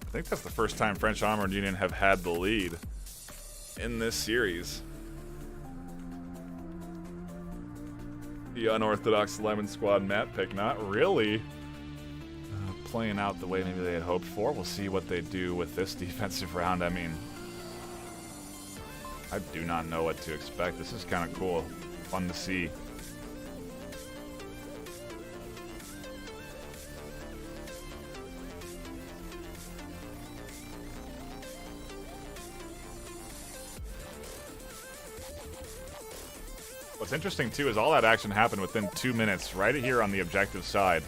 I think that's the first time French Armored Union have had the lead in this series. The unorthodox Lemon Squad map pick not really playing out the way maybe they had hoped for. We'll see what they do with this defensive round. I mean, I do not know what to expect. This is kind of cool. Fun to see. What's interesting, too, is all that action happened within 2 minutes, right here on the objective side.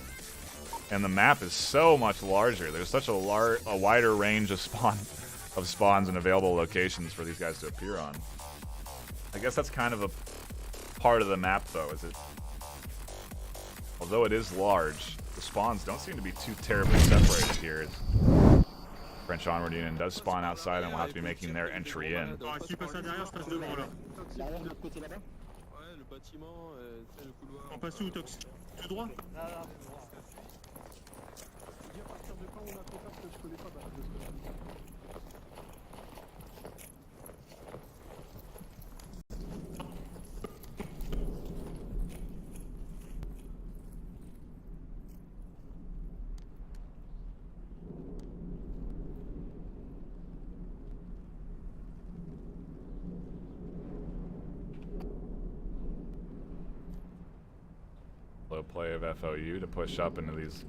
And the map is so much larger. There's such a wider range of spawns and available locations for these guys to appear on. I guess that's kind of a part of the map, though, is it? Although it is large, the spawns don't seem to be too terribly separated here. French Onward Union does spawn outside and will have to be making their entry in.
Ah, si tu passes derrière, je passe devant là.
Derrière de l'autre côté là-bas.
Bâtiment, c'est le couloir.
On passe où, Tox? Tout droit?
Dis à partir de quand on a fait ça parce que je connais pas de ce que
Low play of FOU to push up into these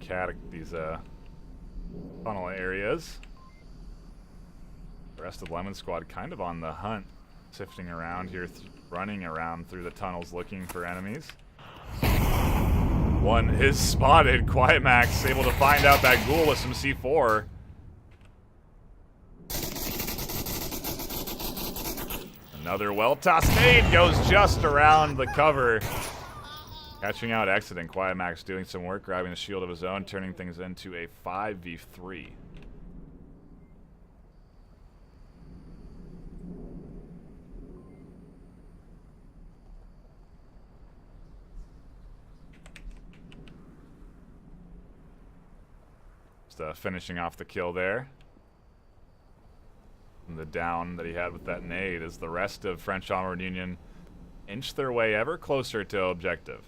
tunnel areas. The rest of Lemon Squad kind of on the hunt, sifting around here, running around through the tunnels looking for enemies. One is spotted. Quiet Max able to find out that ghoul with some C4. Another well-tossed nade goes just around the cover. Catching out Exit and Quiet Max doing some work, grabbing a shield of his own, turning things into a 5v3. Just finishing off the kill there. And the down that he had with that nade as the rest of French Armored Union inch their way ever closer to objective.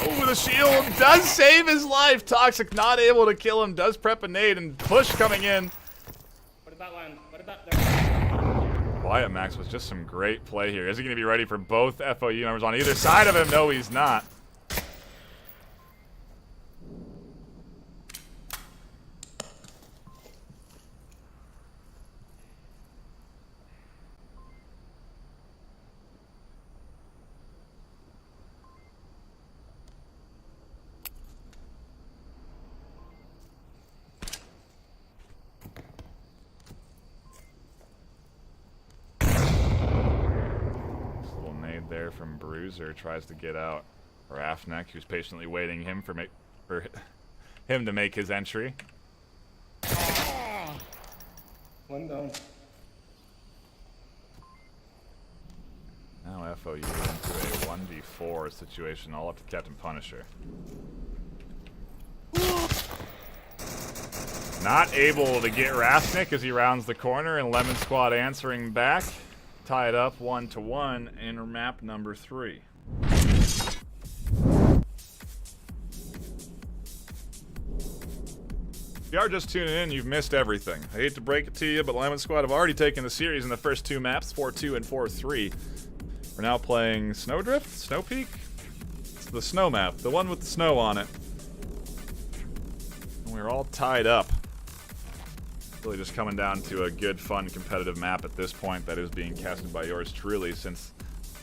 Over the shield, does save his life. Toxic not able to kill him, does prep a nade, and push coming in.
What about land? What about there?
Quiet Max was just some great play here. Is he going to be ready for both FOU numbers on either side of him? No, he's not. There from Bruiser, tries to get out Rafnek, who's patiently waiting for for him to make his entry.
One down.
Now FOU into a 1v4 situation, all up to Captain Punisher. Not able to get Rasnik as he rounds the corner, and Lemon Squad answering back. Tie it up 1-1 in map number 3. If you are just tuning in, you've missed everything. I hate to break it to you, but Lemon Squad have already taken the series in the first 2 maps, 4-2 and 4-3. We're now playing Snowdrift? Snow Peak? It's the snow map, the one with the snow on it. And we're all tied up. Really just coming down to a good, fun, competitive map at this point that is being casted by yours truly, since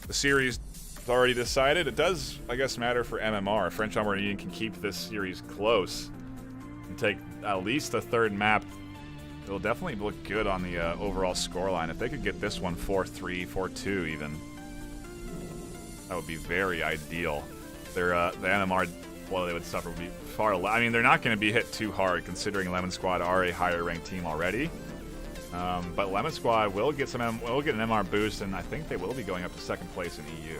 the series is already decided. It does, I guess, matter for MMR. French Armorian can keep this series close and take at least a 3rd map. It'll definitely look good on the overall scoreline. If they could get this one 4-3, 4-2 even, that would be very ideal. Their the MMR, well, they would suffer would be far less. I mean, they're not going to be hit too hard considering Lemon Squad are a higher ranked team already. But Lemon Squad will get an MR boost, and I think they will be going up to 2nd place in EU.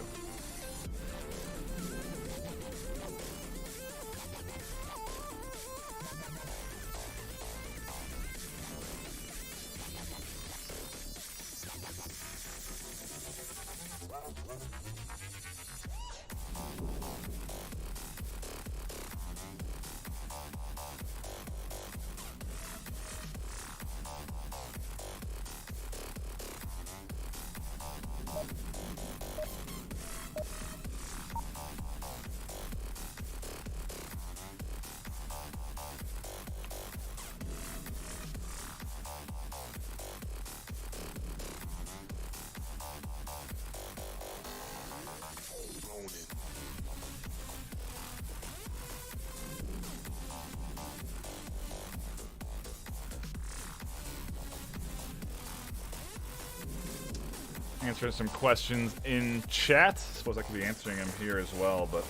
Answering some questions in chat. Suppose I could be answering them here as well, but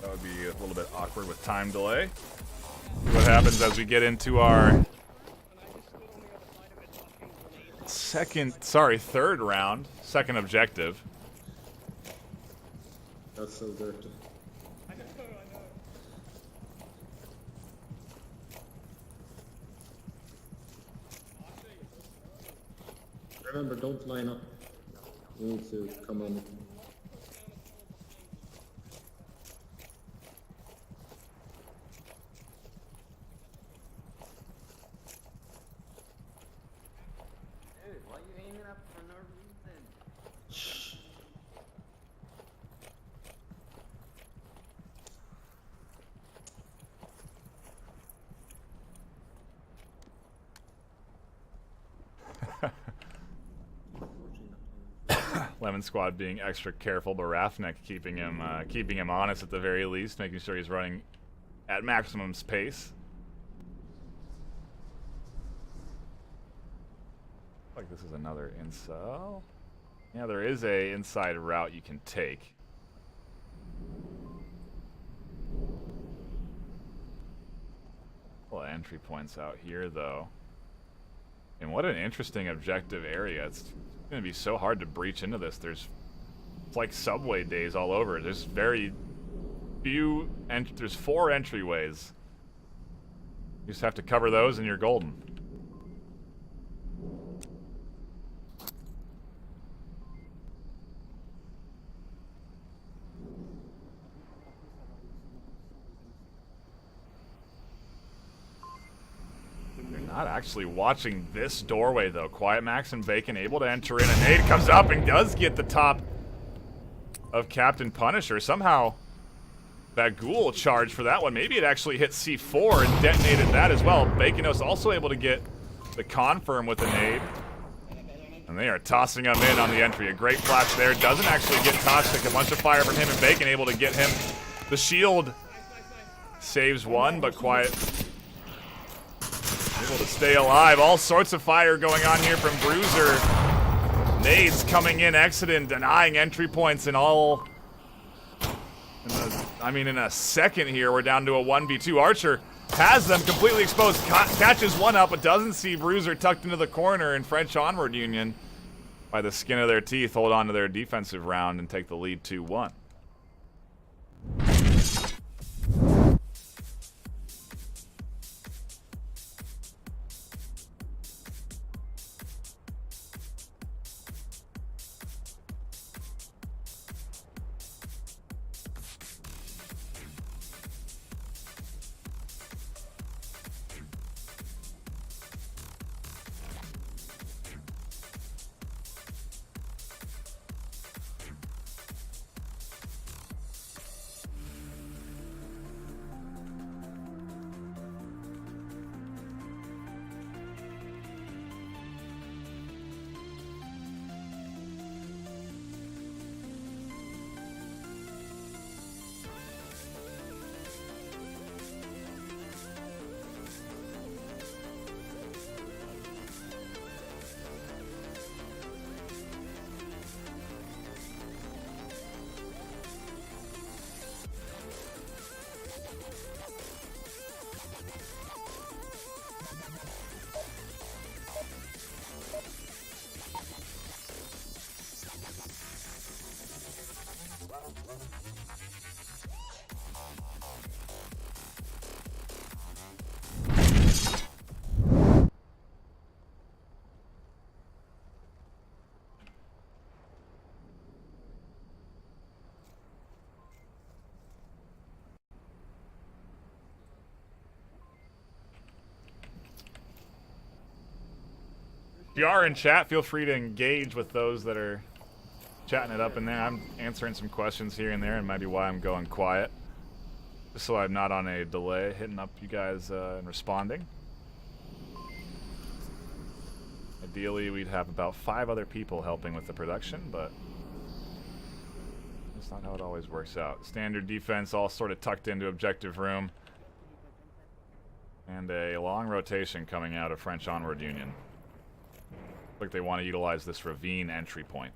that would be a little bit awkward with time delay. See what happens as we get into our third round, 2nd objective.
That's so dirty.
I know.
Remember, don't line up. You need to come on.
Dude, why are you aiming up for no reason?
Lemon Squad being extra careful, but Rafnik keeping him honest at the very least, making sure he's running at maximum pace. Like this is another incel. Yeah, there is a inside route you can take. Well, entry points out here though. And what an interesting objective area. It's going to be so hard to breach into this. It's like subway days all over. There's very few, there's 4 entryways. You just have to cover those and you're golden. Not actually watching this doorway though. Quiet Max and Bacon able to enter in. A nade comes up and does get the top of Captain Punisher. Somehow that ghoul charged for that one. Maybe it actually hit C4 and detonated that as well. Baconos also able to get the confirm with a nade. And they are tossing him in on the entry. A great flash there. Doesn't actually get Toxic. A bunch of fire from him and Bacon able to get him. The shield saves one, but Quiet able to stay alive. All sorts of fire going on here from Bruiser. Nades coming in, Exodus denying entry points in all. I mean, in a second here, we're down to a 1v2. Archer has them completely exposed, catches one up, but doesn't see Bruiser tucked into the corner, and French Onward Union, by the skin of their teeth, hold on to their defensive round and take the lead 2-1. If you are in chat, feel free to engage with those that are chatting it up in there. I'm answering some questions here and there, and maybe why I'm going quiet. Just so I'm not on a delay, hitting up you guys and responding. Ideally, we'd have about 5 other people helping with the production, but that's not how it always works out. Standard defense all sort of tucked into objective room. And a long rotation coming out of French Onward Union. Like they want to utilize this ravine entry point.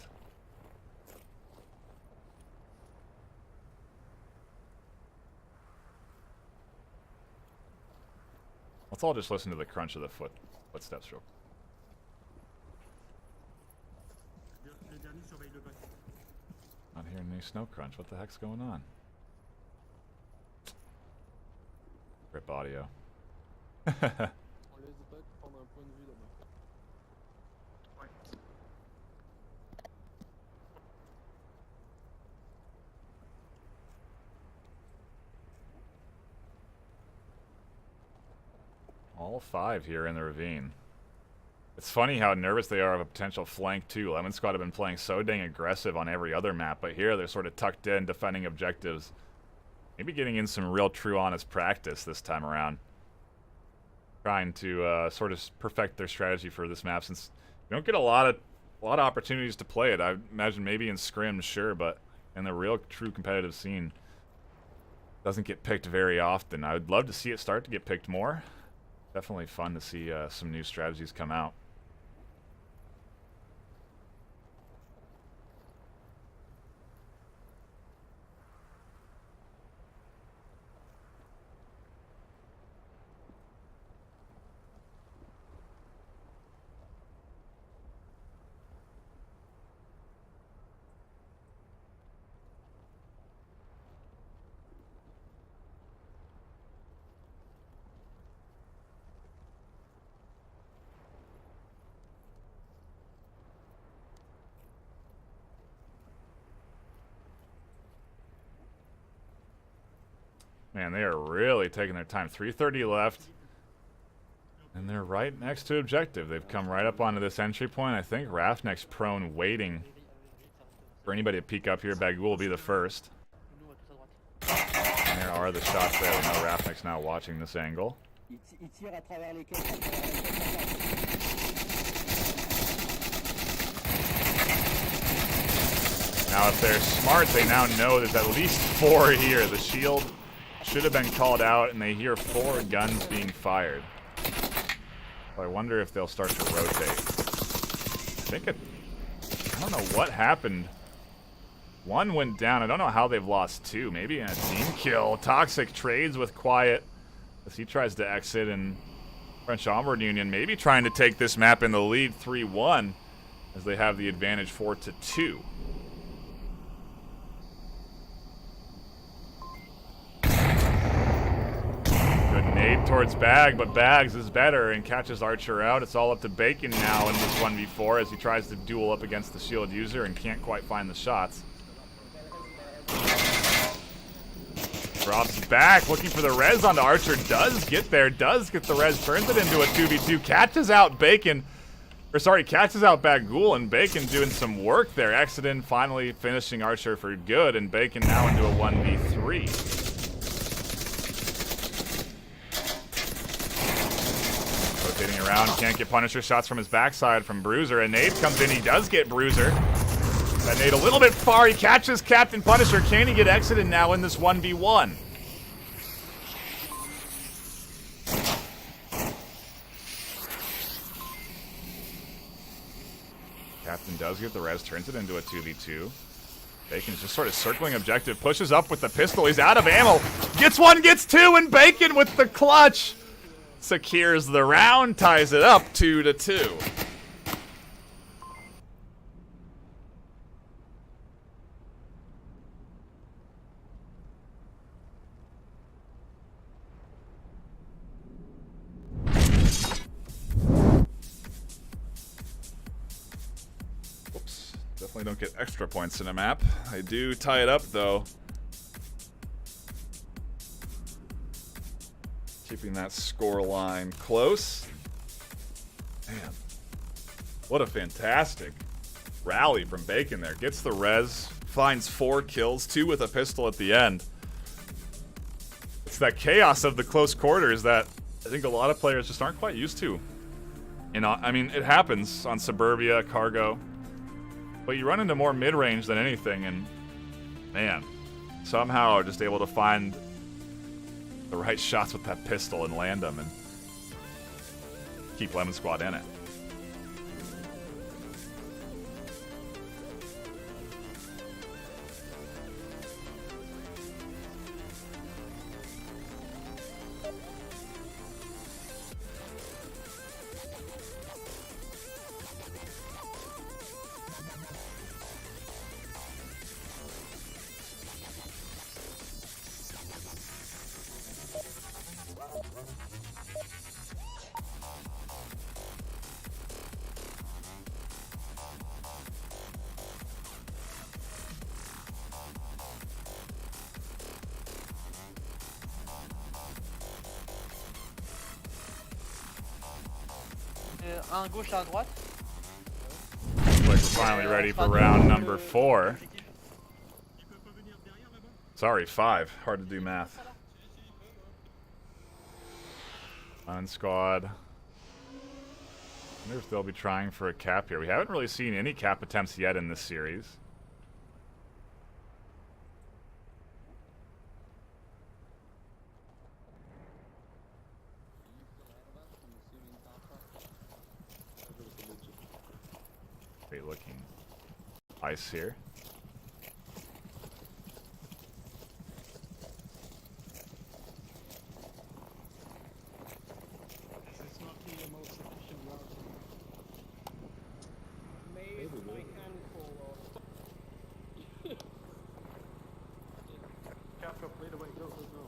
Let's all just listen to the crunch of the footsteps real quick.
Le dernier surveille le bac.
Not hearing any snow crunch. What the heck's going on? Rip audio.
On laisse Buck prendre un point de vue d'abord.
All 5 here in the ravine. It's funny how nervous they are of a potential flank too. Lemon Squad have been playing so dang aggressive on every other map, but here they're sort of tucked in, defending objectives. Maybe getting in some real true honest practice this time around. Trying to sort of perfect their strategy for this map, since you don't get a lot of opportunities to play it. I imagine maybe in scrims, sure, but in the real true competitive scene, doesn't get picked very often. I would love to see it start to get picked more. Definitely fun to see some new strategies come out. Man, they are really taking their time. 3:30 left. And they're right next to objective. They've come right up onto this entry point. I think Rafnek's prone waiting for anybody to peek up here. Bagul will be the first. And there are the shots there. We know Rafnek's now watching this angle. Now if they're smart, they now know there's at least 4 here. The shield should have been called out, and they hear 4 guns being fired. So I wonder if they'll start to rotate. I don't know what happened One went down. I don't know how they've lost two. Maybe in a team kill. Toxic trades with Quiet as he tries to exit, and French Onward Union maybe trying to take this map in the lead 3-1 as they have the advantage 4-2. Good nade towards Bag, but Bags is better and catches Archer out. It's all up to Bacon now in this 1v4 as he tries to duel up against the shield user and can't quite find the shots. Drops back, looking for the res onto Archer. Does get there, does get the res, turns it into a 2v2, catches out Bacon. Or sorry, catches out Bagul, and Bacon doing some work there. Exodin finally finishing Archer for good, and Bacon now into a 1v3. Rotating around, can't get Punisher shots from his backside from Bruiser. A nade comes in, he does get Bruiser. That nade a little bit far, he catches Captain Punisher. Can he get Exodin now in this 1v1? Captain does get the res, turns it into a 2v2. Bacon's just sort of circling objective, pushes up with the pistol, he's out of ammo. Gets one, gets two, and Bacon with the clutch secures the round, ties it up 2-2. Oops, definitely don't get extra points in a map. I do tie it up though. Keeping that score line close. Man, what a fantastic rally from Bacon there. Gets the res, finds 4 kills, 2 with a pistol at the end. It's that chaos of the close quarters that I think a lot of players just aren't quite used to. You know, I mean, it happens on Suburbia, Cargo, but you run into more mid-range than anything, and man, somehow just able to find the right shots with that pistol and land them and keep Lemon Squad in it.
Un gauche, un droite.
Looks like we're finally ready for round number 4. Sorry, 5. Hard to do math. Lemon Squad. I wonder if they'll be trying for a cap here. We haven't really seen any cap attempts yet in this series. Great looking ice here.
This is not the most efficient route. Maze my handful of...
Cap up, lead away, go, go, go.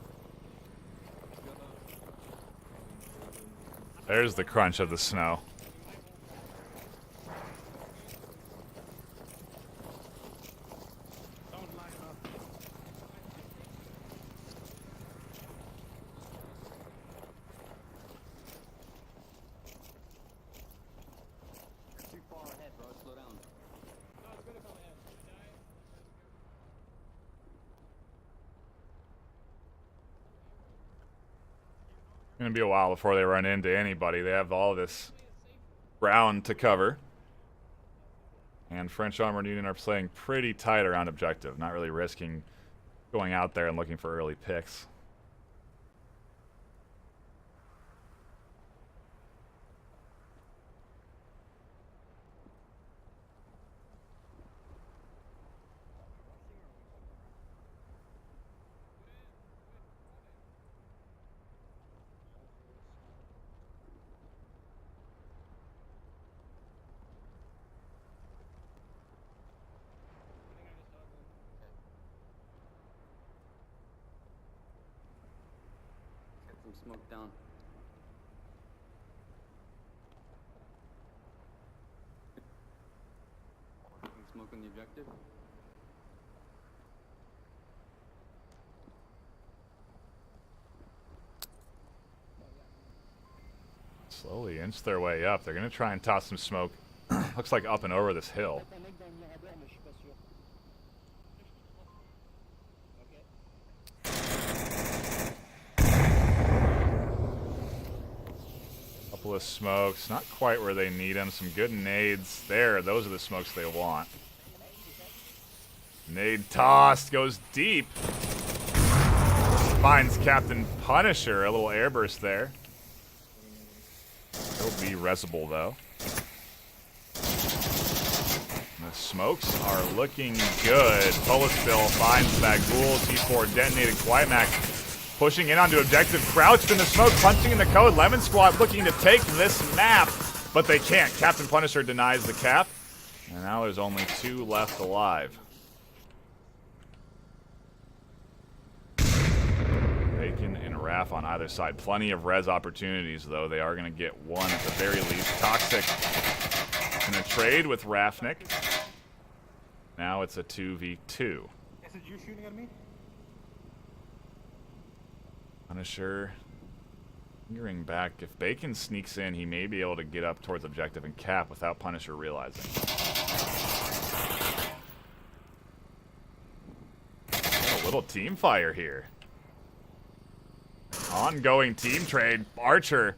There's the crunch of the snow.
Don't line up.
Too far ahead, bro. Slow down.
No, it's good if I'm ahead. Die.
It's gonna be a while before they run into anybody. They have all this ground to cover. And French Onward Union are playing pretty tight around objective, not really risking going out there and looking for early picks.
smoke down. Smoke on the objective.
Slowly inch their way up. They're going to try and toss some smoke. Looks like up and over this hill.
Un mec dans le mirador, mais je suis pas sûr.
Couple of smokes. Not quite where they need them. Some good nades. There, those are the smokes they want. Nade tossed. Goes deep. Finds Captain Punisher. A little airburst there. He'll be resable, though. The smokes are looking good. Polisville finds that ghoul. T4 detonated. Quietmac pushing in onto objective. Crouched in the smoke, punching in the code. Lemon Squad looking to take this map, but they can't. Captain Punisher denies the cap. And now there's only 2 left alive. Bacon and Raph on either side. Plenty of res opportunities, though. They are going to get one at the very least. Toxic in a trade with Rafnik. Now it's a 2v2.
Is it you shooting at me?
Punisher fingering back. If Bacon sneaks in, he may be able to get up towards objective and cap without Punisher realizing. A little team fire here. Ongoing team trade. Archer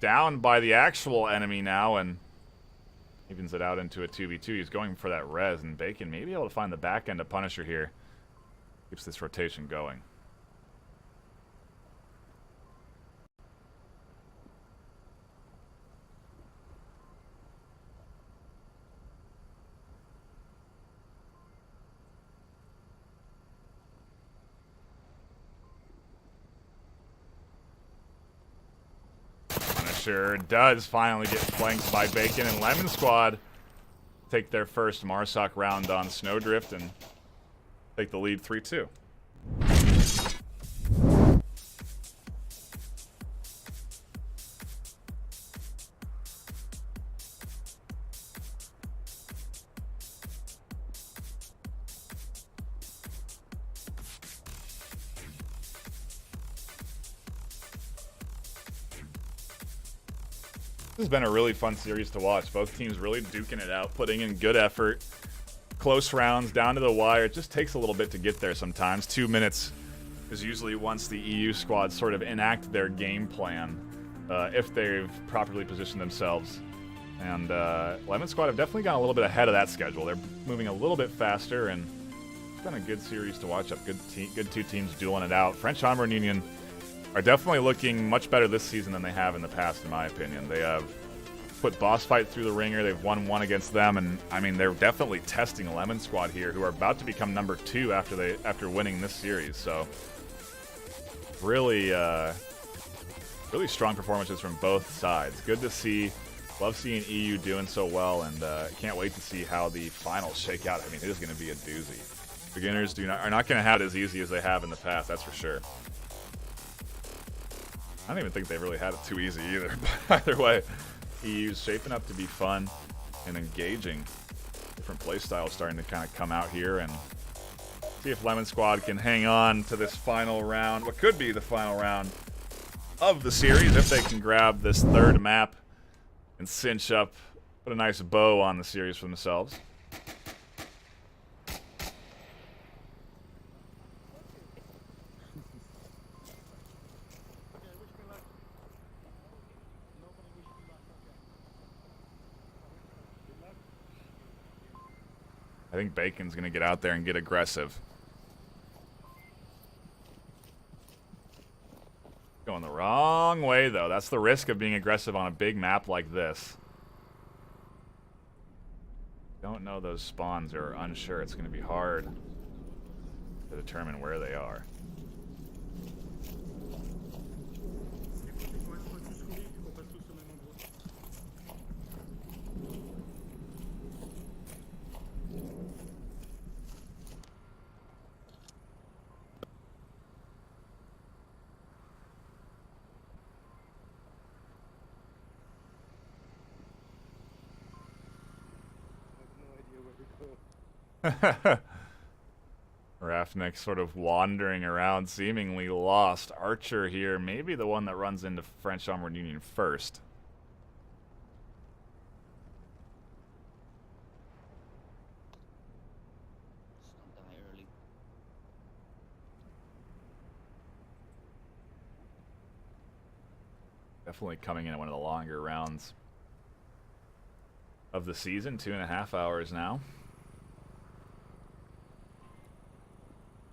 down by the actual enemy now and evens it out into a 2v2. He's going for that res, and Bacon may be able to find the back end of Punisher here. Keeps this rotation going. Punisher does finally get flanked by Bacon, and Lemon Squad take their first Marsoc round on Snowdrift and take the lead 3-2. This has been a really fun series to watch. Both teams really duking it out, putting in good effort. Close rounds, down to the wire. It just takes a little bit to get there sometimes. 2 minutes is usually once the EU squads sort of enact their game plan, if they've properly positioned themselves. And Lemon Squad have definitely gone a little bit ahead of that schedule. They're moving a little bit faster, and it's been a good series to watch up. Good 2 teams dueling it out. French Homburg Union are definitely looking much better this season than they have in the past, in my opinion. They have put boss fight through the ringer. They've won 1 against them, and I mean they're definitely testing Lemon Squad here, who are about to become number 2 after winning this series. So really, really strong performances from both sides. Good to see. Love seeing EU doing so well, and can't wait to see how the finals shake out. I mean, it is going to be a doozy. Beginners are not going to have it as easy as they have in the past. That's for sure. I don't even think they really had it too easy either. But either way, EU's shaping up to be fun and engaging. Different playstyles starting to kind of come out here, and see if Lemon Squad can hang on to this final round, what could be the final round of the series, if they can grab this 3rd map and cinch up, put a nice bow on the series for themselves. I think Bacon's going to get out there and get aggressive. Going the wrong way, though. That's the risk of being aggressive on a big map like this. Don't know those spawns or are unsure. It's going to be hard to determine where they are. Rafnik sort of wandering around, seemingly lost. Archer here, maybe the one that runs into French Onward Union first.
Let's not die early.
Definitely coming in at one of the longer rounds of the season. 2.5 hours now.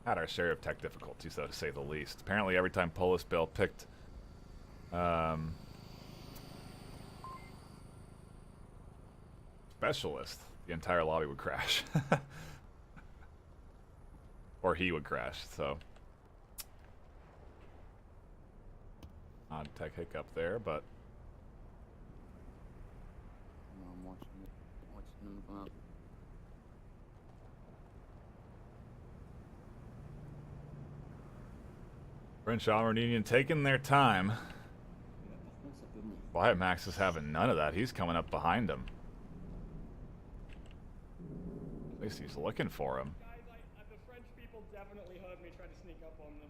Had our share of tech difficulties, though, to say the least. Apparently, every time Polis Bill picked specialist, the entire lobby would crash. Or he would crash, so. Odd tech hiccup there, but
No, I'm watching it. Watching them go out.
French Onward Union taking their time. Wyatt Max is having none of that. He's coming up behind him. At least he's looking for him.
Guys, the French people definitely heard me try to sneak up on them.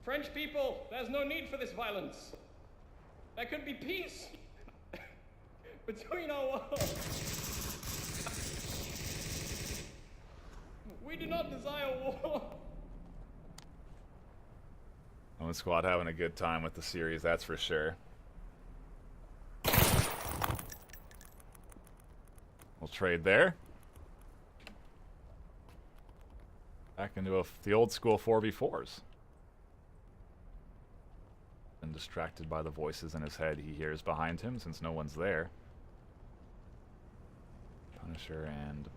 French people, there's no need for this violence. There could be peace between our worlds. We do not desire war.
Own Squad having a good time with the series, that's for sure. We'll trade there. Back into the old school 4v4s. And distracted by the voices in his head he hears behind him since no one's there. Punisher and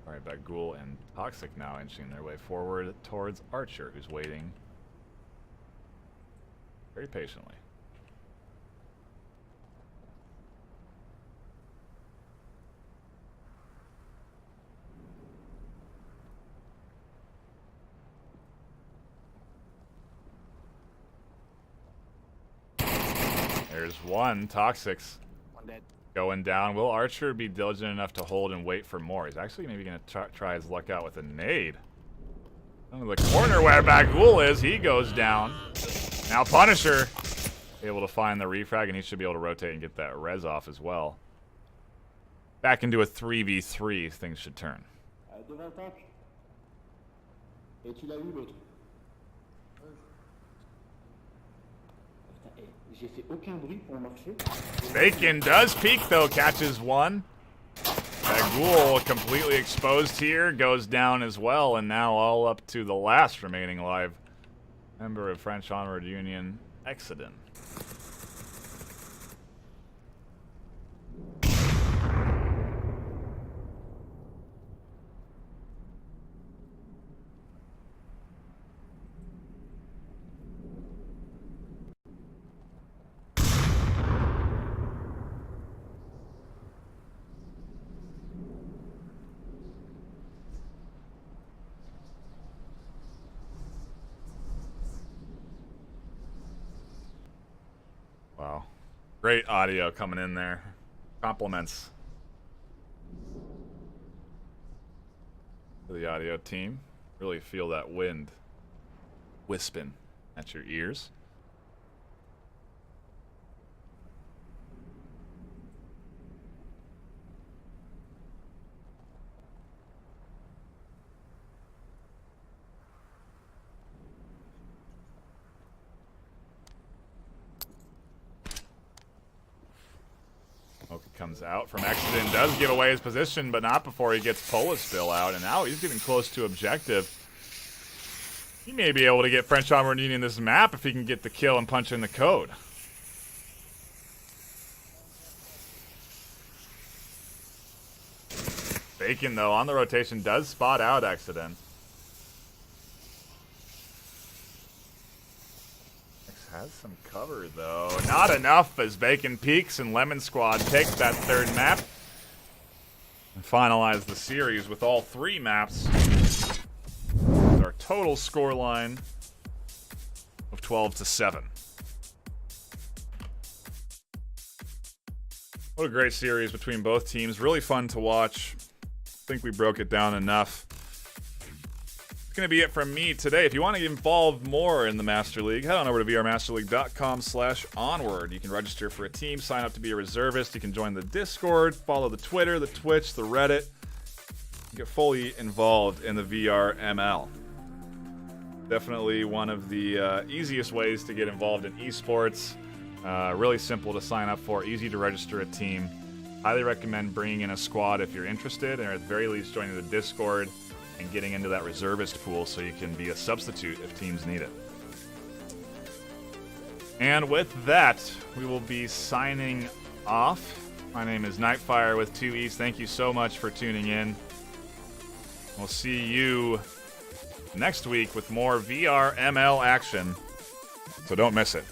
Alright, Bagul and Toxic now inching their way forward towards Archer, who's waiting very patiently. There's one. Toxic's
One dead.
going down. Will Archer be diligent enough to hold and wait for more? He's actually maybe going to try his luck out with a nade. Under the corner where Bagul is, he goes down. Now Punisher able to find the refrag, and he should be able to rotate and get that res off as well. Back into a 3v3, things should turn.
Devant le tank. Et tu l'as eu l'autre. Putain, j'ai fait aucun bruit pour marcher.
Bacon does peek though, catches one. Bagul completely exposed here, goes down as well, and now all up to the last remaining live member of French Onward Union, Exodus. Wow. Great audio coming in there. Compliments to the audio team. Really feel that wind wisping at your ears. Comes out from Exodus, does give away his position, but not before he gets Polisville out, and now he's getting close to objective. He may be able to get French Onward Union this map if he can get the kill and punch in the code. Bacon, though, on the rotation, does spot out Exodus. Has some cover, though. Not enough as Bacon peaks and Lemon Squad takes that third map and finalize the series with all 3 maps. Our total scoreline of 12-7. What a great series between both teams. Really fun to watch. I think we broke it down enough. It's going to be it from me today. If you want to get involved more in the Master League, head on over to vrmasterleague.com/onward. You can register for a team, sign up to be a reservist. You can join the Discord, follow the Twitter, the Twitch, the Reddit. Get fully involved in the VRML. Definitely one of the easiest ways to get involved in esports. Really simple to sign up for, easy to register a team. Highly recommend bringing in a squad if you're interested, or at the very least joining the Discord and getting into that reservist pool so you can be a substitute if teams need it. And with that, we will be signing off. My name is NightFiree with 2 E's. Thank you so much for tuning in. We'll see you next week with more VRML action, so don't miss it.